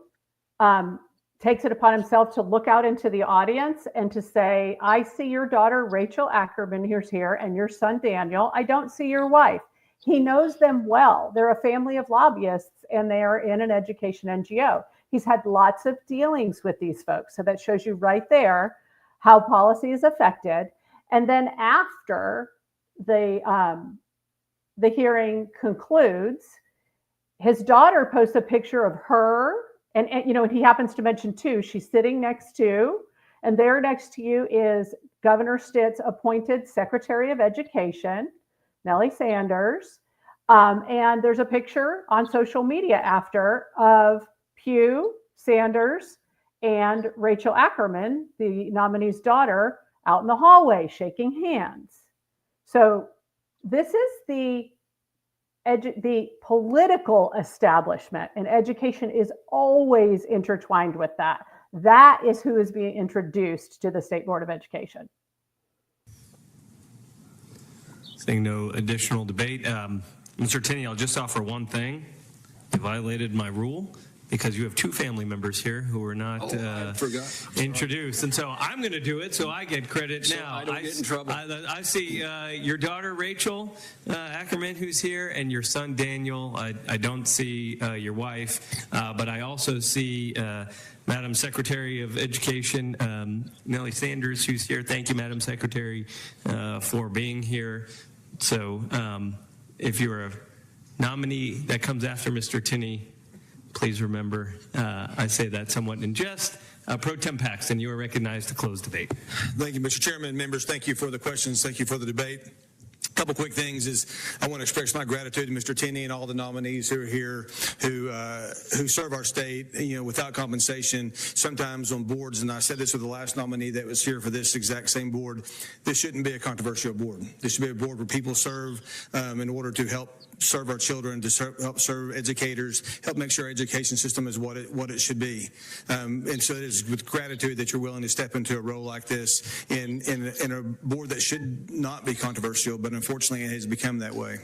takes it upon himself to look out into the audience and to say, I see your daughter, Rachel Ackerman, here's here, and your son, Daniel. I don't see your wife. He knows them well. They're a family of lobbyists, and they are in an education NGO. He's had lots of dealings with these folks. So that shows you right there how policy is affected. And then after the hearing concludes, his daughter posts a picture of her. And he happens to mention too, she's sitting next to, and there next to you is Governor Stitt's appointed Secretary of Education, Nellie Sanders. And there's a picture on social media after of Pugh, Sanders, and Rachel Ackerman, the nominee's daughter, out in the hallway shaking hands. So this is the political establishment, and education is always intertwined with that. That is who is being introduced to the State Board of Education. Seeing no additional debate, Mr. Tinney, I'll just offer one thing. You violated my rule, because you have two family members here who were not introduced. And so I'm going to do it so I get credit so now. I don't get in trouble. I see your daughter, Rachel Ackerman, who's here, and your son, Daniel. I don't see your wife, but I also see Madam Secretary of Education, Nellie Sanders, who's here. Thank you, Madam Secretary, for being here. So if you're a nominee that comes after Mr. Tinney, please remember, I say that somewhat in jest. ProTemp Paxton, you are recognized to close debate. Thank you, Mr. Chairman. Members, thank you for the questions. Thank you for the debate. A couple quick things is I want to express my gratitude to Mr. Tinney and all the nominees who are here who serve our state, without compensation, sometimes on boards. And I said this with the last nominee that was here for this exact same board. This shouldn't be a controversial board. This should be a board where people serve in order to help serve our children, to help serve educators, help make sure our education system is what it should be. And so it is with gratitude that you're willing to step into a role like this in a board that should not be controversial, but unfortunately it has become that way.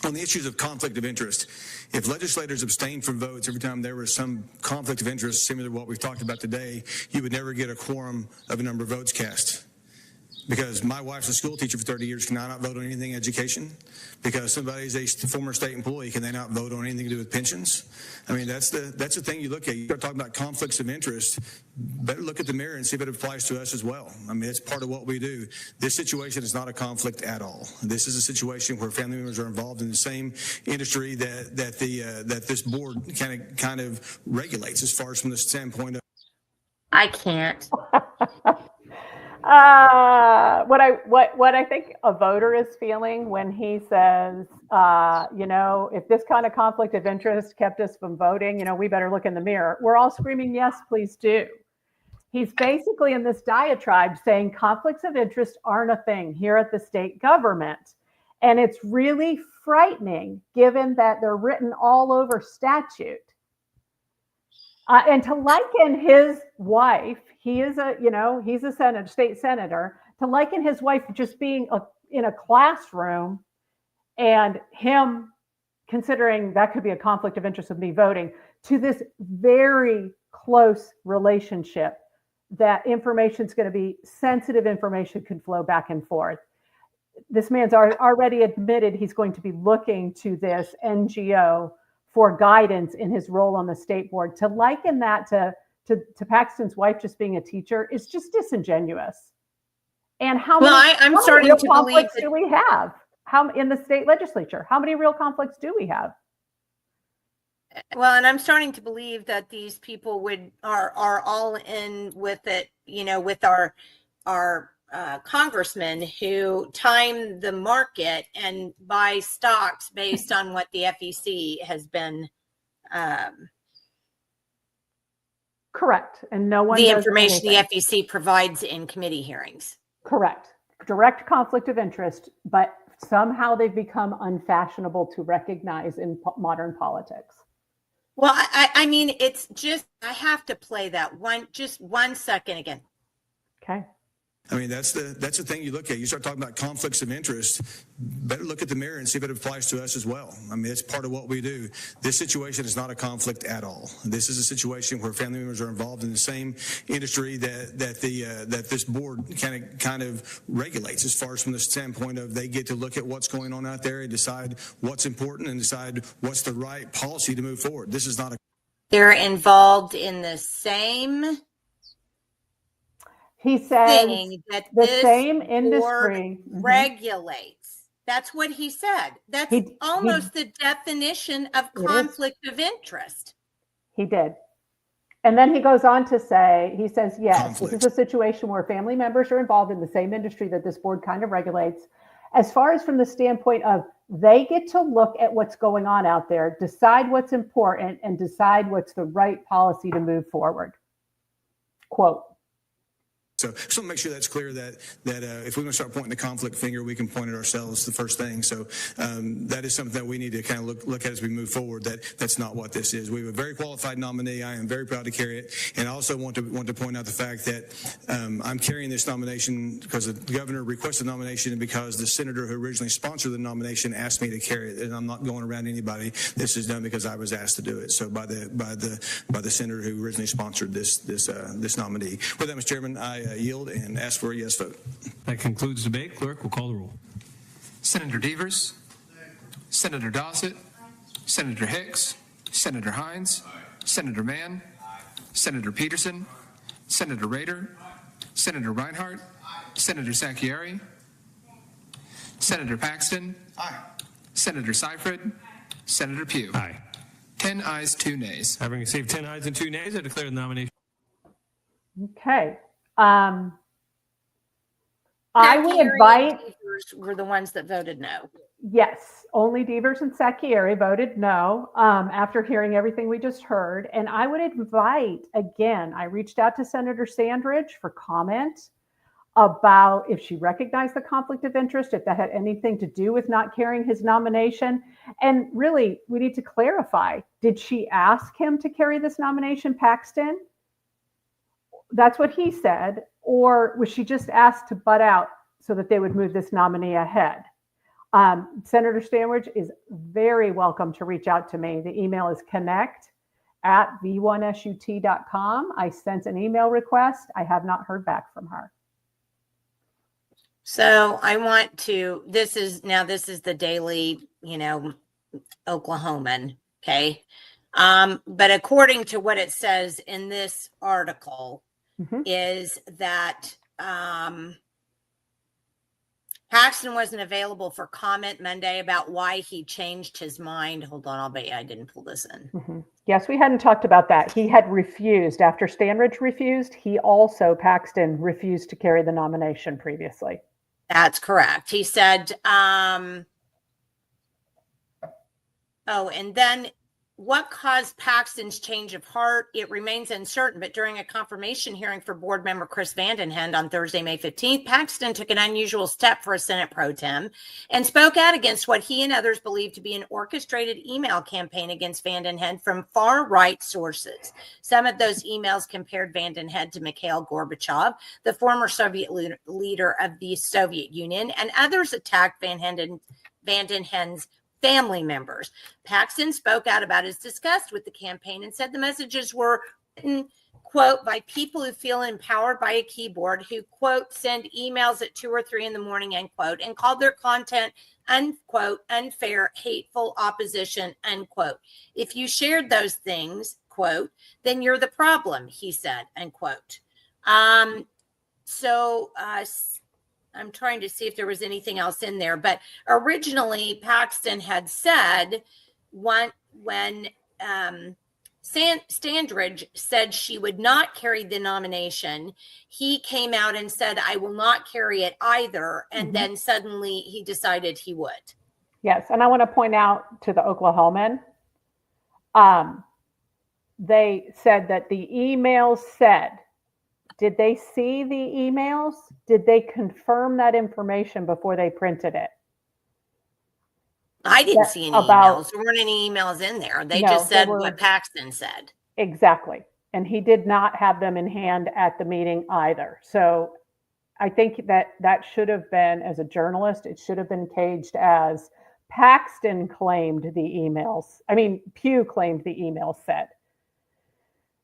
On the issues of conflict of interest, if legislators abstain from votes every time there was some conflict of interest similar to what we've talked about today, you would never get a quorum of a number of votes cast. Because my wife's a school teacher for 30 years, can I not vote on anything education? Because somebody's a former state employee, can they not vote on anything to do with pensions? I mean, that's the thing you look at. You start talking about conflicts of interest, better look at the mirror and see if it applies to us as well. I mean, it's part of what we do. This situation is not a conflict at all. This is a situation where family members are involved in the same industry that this board kind of regulates, as far as from the standpoint of. I can't. What I think a voter is feeling when he says, if this kind of conflict of interest kept us from voting, we better look in the mirror. We're all screaming, yes, please do. He's basically in this diatribe saying conflicts of interest aren't a thing here at the state government. And it's really frightening given that they're written all over statute. And to liken his wife, he's a state senator, to liken his wife just being in a classroom and him considering that could be a conflict of interest with me voting, to this very close relationship that information is going to be sensitive information can flow back and forth. This man's already admitted he's going to be looking to this NGO for guidance in his role on the state board. To liken that to Paxton's wife just being a teacher is just disingenuous. And how I'm many starting real to believe conflicts that do we have? How in the state legislature? How many real conflicts do we have? Well, and I'm starting to believe that these people are all in with it, with our congressmen who time the market and buy stocks based on what the FEC has been Correct. And no one the does information anything. the FEC provides in committee hearings. Correct. Direct conflict of interest, but somehow they've become unfashionable to recognize in modern politics. Well, I mean, it's just, I have to play that just 1 second again. Okay. I mean, that's the thing you look at. You start talking about conflicts of interest, better look at the mirror and see if it applies to us as well. I mean, it's part of what we do. This situation is not a conflict at all. This is a situation where family members are involved in the same industry that this board kind of regulates, as far as from the standpoint of they get to look at what's going on out there and decide what's important and decide what's the right policy to move forward. This is not a. They're involved in the same. He says that the this same industry regulates. That's what he said. That's almost the definition of conflict of interest. He did. And then he goes on to say, he says, yes, Conflict. This is a situation where family members are involved in the same industry that this board kind of regulates. As far as from the standpoint of they get to look at what's going on out there, decide what's important, and decide what's the right policy to move forward. Quote. So just want to make sure that's clear that if we're going to start pointing the conflict finger, we can point at ourselves the first thing. So that is something that we need to kind of look at as we move forward. That's not what this is. We have a very qualified nominee. I am very proud to carry it, and I also want to point out the fact that I'm carrying this nomination because the governor requested the nomination and because the senator who originally sponsored the nomination asked me to carry it, and I'm not going around anybody. This is done because I was asked to do it. So by the senator who originally sponsored this nominee. With that, Mr. Chairman, I yield and ask for a yes vote. That concludes debate. Clerk will call the roll. Senator Devers, Senator Dossett, Senator Hicks, Senator Hines, Senator Mann, Senator Peterson, Senator Rader, Senator Reinhardt, Senator Sacchieri, Senator Paxton, Senator Seifert, Senator Pugh. Aye. 10 ayes, 2 nays. Having received 10 ayes and 2 nays, I declare the nomination. Okay. I would invite. Were the ones that voted no. Yes, only Devers and Sacchieri voted no after hearing everything we just heard. And I would invite, again, I reached out to Senator Standridge for comment about if she recognized the conflict of interest, if that had anything to do with not carrying his nomination. And really, we need to clarify, did she ask him to carry this nomination, Paxton? That's what he said. Or was she just asked to butt out so that they would move this nominee ahead? Senator Standridge is very welcome to reach out to me. The email is connect@v1sut.com. I sent an email request. I have not heard back from her. So I want to, this is the daily, Oklahoman. Okay. But according to what it says in this article, is that Paxton wasn't available for comment Monday about why he changed his mind. Hold on, I'll bet you I didn't pull this in. Yes, we hadn't talked about that. He had refused. After Standridge refused, Paxton refused to carry the nomination previously. That's correct. He said, and then what caused Paxton's change of heart? It remains uncertain, but during a confirmation hearing for board member Chris Vandenhend on Thursday, May 15th, Paxton took an unusual step for a Senate pro tem and spoke out against what he and others believe to be an orchestrated email campaign against Vandenhend from far-right sources. Some of those emails compared Vandenhend to Mikhail Gorbachev, the former Soviet leader of the Soviet Union, and others attacked Vandenhend's family members. Paxton spoke out about his disgust with the campaign and said the messages were quote, by people who feel empowered by a keyboard, who, quote, send emails at 2 or 3 in the morning, end quote, and called their content, unquote, unfair, hateful opposition, unquote. If you shared those things, quote, then you're the problem, he said, unquote. So I'm trying to see if there was anything else in there, but originally Paxton had said when Standridge said she would not carry the nomination, he came out and said, I will not carry it either. And then suddenly he decided he would. Yes. And I want to point out to the Oklahoman, they said that the emails said, did they see the emails? Did they confirm that information before they printed it? I didn't see any emails. There weren't any emails in there. They just said what Paxton said. Exactly. And he did not have them in hand at the meeting either. So I think that should have been, as a journalist, it should have been caged as Paxton claimed the emails. I mean, Pew claimed the emails said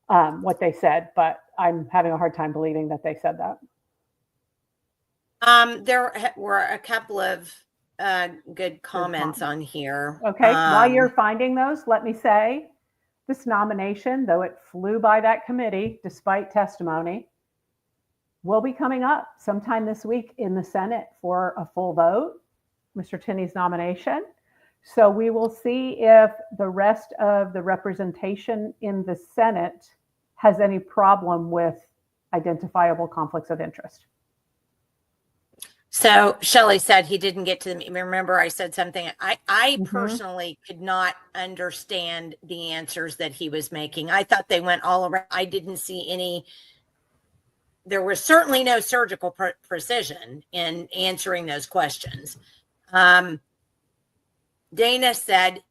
what they said, but I'm having a hard time believing that they said that. There were a couple of good comments on here. Okay, while you're finding those, let me say this nomination, though it flew by that committee despite testimony, will be coming up sometime this week in the Senate for a full vote, Mr. Tinney's nomination. So we will see if the rest of the representation in the Senate has any problem with identifiable conflicts of interest. So Shelley said he didn't get to the, remember I said something, I personally could not understand the answers that he was making. I thought they went all around. I didn't see any, there was certainly no surgical precision in answering those questions. Dana said,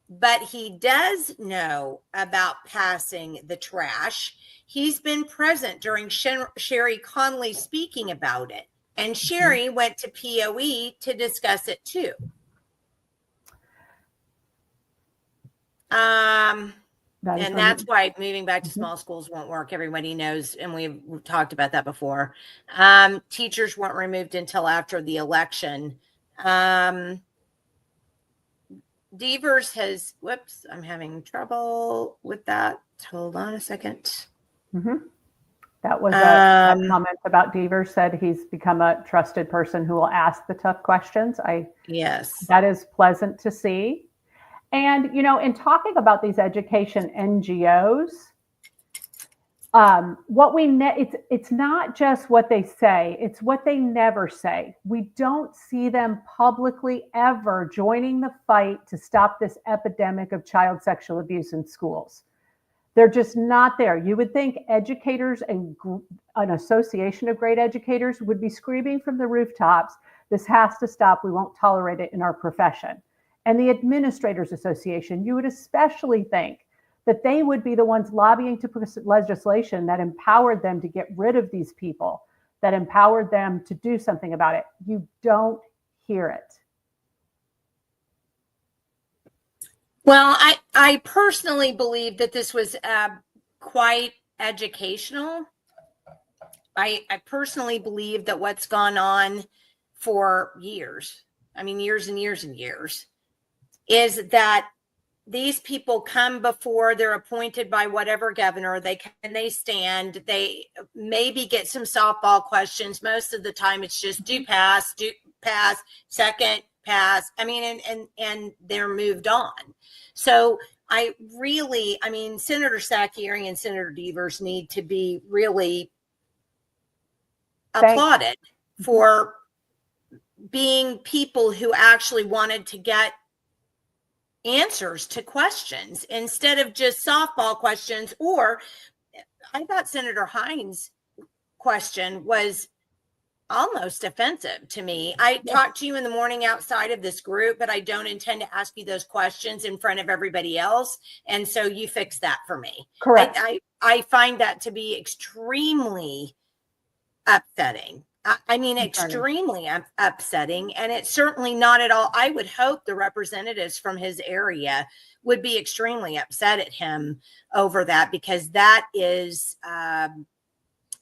but he does know about passing the trash. He's been present during Sherry Conley speaking about it. And Sherry went to POE to discuss it too. And that's why moving back to small schools won't work. Everybody knows, and we've talked about that before. Teachers weren't removed until after the election. Devers has, whoops, I'm having trouble with that. Hold on a second. That was a comment about Devers, said he's become a trusted person who will ask the tough questions. Yes, that is pleasant to see. And, you know, in talking about these education NGOs, it's not just what they say, it's what they never say. We don't see them publicly ever joining the fight to stop this epidemic of child sexual abuse in schools. They're just not there. You would think educators and an association of great educators would be screaming from the rooftops, this has to stop, we won't tolerate it in our profession. And the Administrators Association, you would especially think that they would be the ones lobbying to put legislation that empowered them to get rid of these people, that empowered them to do something about it. You don't hear it. Well, I personally believe that this was quite educational. I personally believe that what's gone on for years, I mean, years and years and years, is that these people come before they're appointed by whatever governor, they stand, they maybe get some softball questions. Most of the time it's just do pass, second, pass. I mean, and they're moved on. So I mean, Senator Sakieri and Senator Devers need to be really applauded for being people who actually wanted to get answers to questions instead of just softball questions. Or I thought Senator Hines' question was almost offensive to me. I talked to you in the morning outside of this group, but I don't intend to ask you those questions in front of everybody else. And so you fix that for me. Correct. I find that to be extremely upsetting. I mean, extremely upsetting. And it's certainly not at all. I would hope the representatives from his area would be extremely upset at him over that, because that is,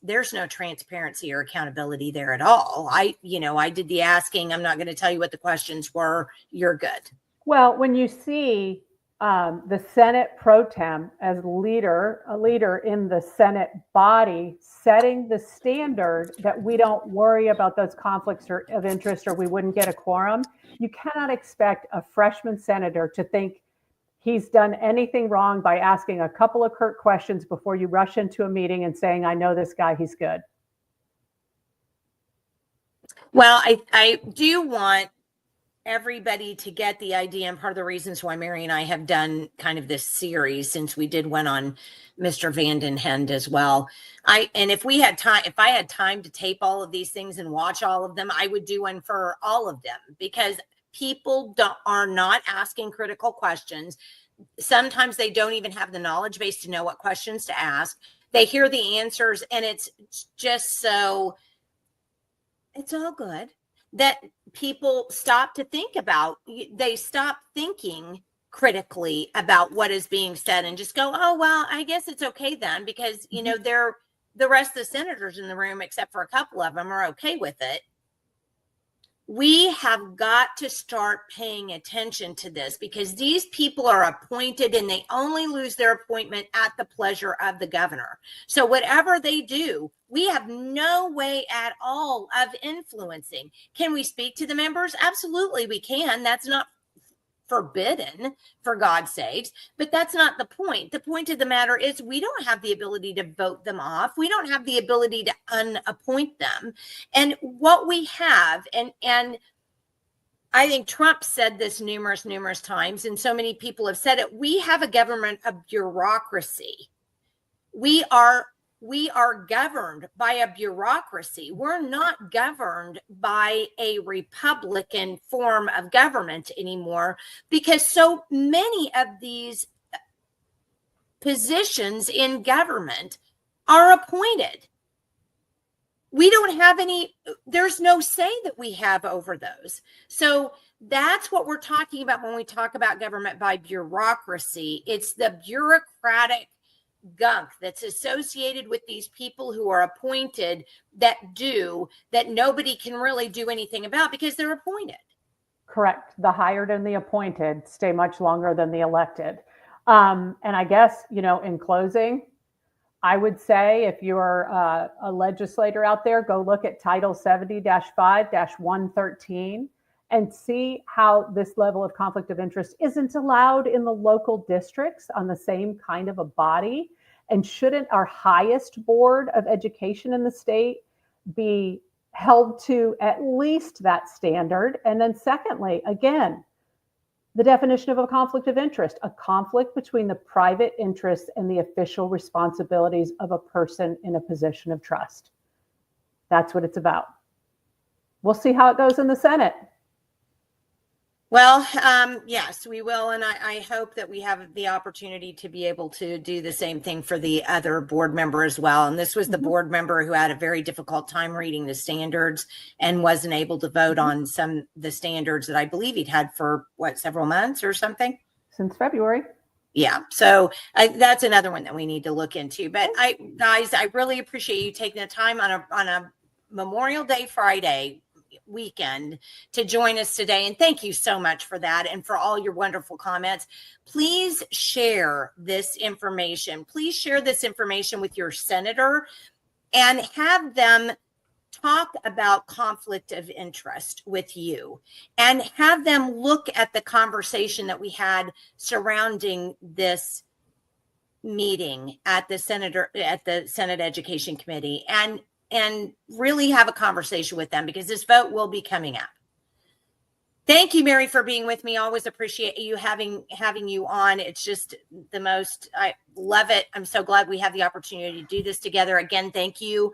there's no transparency or accountability there at all. I did the asking. I'm not going to tell you what the questions were. You're good. Well, when you see the Senate pro tem as a leader in the Senate body, setting the standard that we don't worry about those conflicts of interest or we wouldn't get a quorum, you cannot expect a freshman senator to think he's done anything wrong by asking a couple of curt questions before you rush into a meeting and saying, I know this guy, he's good. Well, I do want everybody to get the idea, and part of the reasons why Mary and I have done kind of this series, since we did one on Mr. Vanden Hende as well. If I had time to tape all of these things and watch all of them, I would do one for all of them, because people are not asking critical questions. Sometimes they don't even have the knowledge base to know what questions to ask. They hear the answers, and it's just so, it's all good that people stop to think about, they stop thinking critically about what is being said and just go, oh, well, I guess it's okay then, because, the rest of the senators in the room, except for a couple of them, are okay with it. We have got to start paying attention to this, because these people are appointed and they only lose their appointment at the pleasure of the governor. So whatever they do, we have no way at all of influencing. Can we speak to the members? Absolutely, we can. That's not forbidden, for God's sakes, but that's not the point. The point of the matter is we don't have the ability to vote them off. We don't have the ability to unappoint them. And what we have, and I think Trump said this numerous times, and so many people have said it, we have a government of bureaucracy. We are governed by a bureaucracy. We're not governed by a Republican form of government anymore, because so many of these positions in government are appointed. We don't have there's no say that we have over those. So that's what we're talking about when we talk about government by bureaucracy. It's the bureaucratic gunk that's associated with these people who are appointed that nobody can really do anything about because they're appointed. Correct. The hired and the appointed stay much longer than the elected. And I guess, in closing, I would say if you're a legislator out there, go look at Title 70-5-113 and see how this level of conflict of interest isn't allowed in the local districts on the same kind of a body. And shouldn't our highest board of education in the state be held to at least that standard? And then secondly, again, the definition of a conflict of interest, a conflict between the private interests and the official responsibilities of a person in a position of trust. That's what it's about. We'll see how it goes in the Senate. Well, yes, we will. And I hope that we have the opportunity to be able to do the same thing for the other board member as well. And this was the board member who had a very difficult time reading the standards and wasn't able to vote on the standards that I believe he'd had for several months or something? Since February. Yeah. So that's another one that we need to look into. But guys, I really appreciate you taking the time on a Memorial Day Friday weekend to join us today, and thank you so much for that and for all your wonderful comments. Please share this information. Please share this information with your senator and have them talk about conflict of interest with you, and have them look at the conversation that we had surrounding this meeting at the Senate Education Committee, and really have a conversation with them, because this vote will be coming up. Thank you, Mary, for being with me. Always appreciate you having you on. It's just the most, I love it. I'm so glad we have the opportunity to do this together. Again, thank you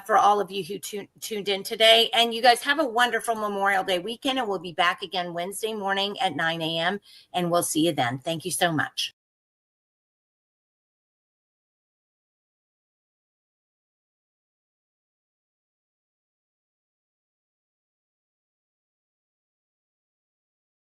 for all of you who tuned in today. And you guys have a wonderful Memorial Day weekend, and we'll be back again Wednesday morning at 9 a.m. and we'll see you then. Thank you so much.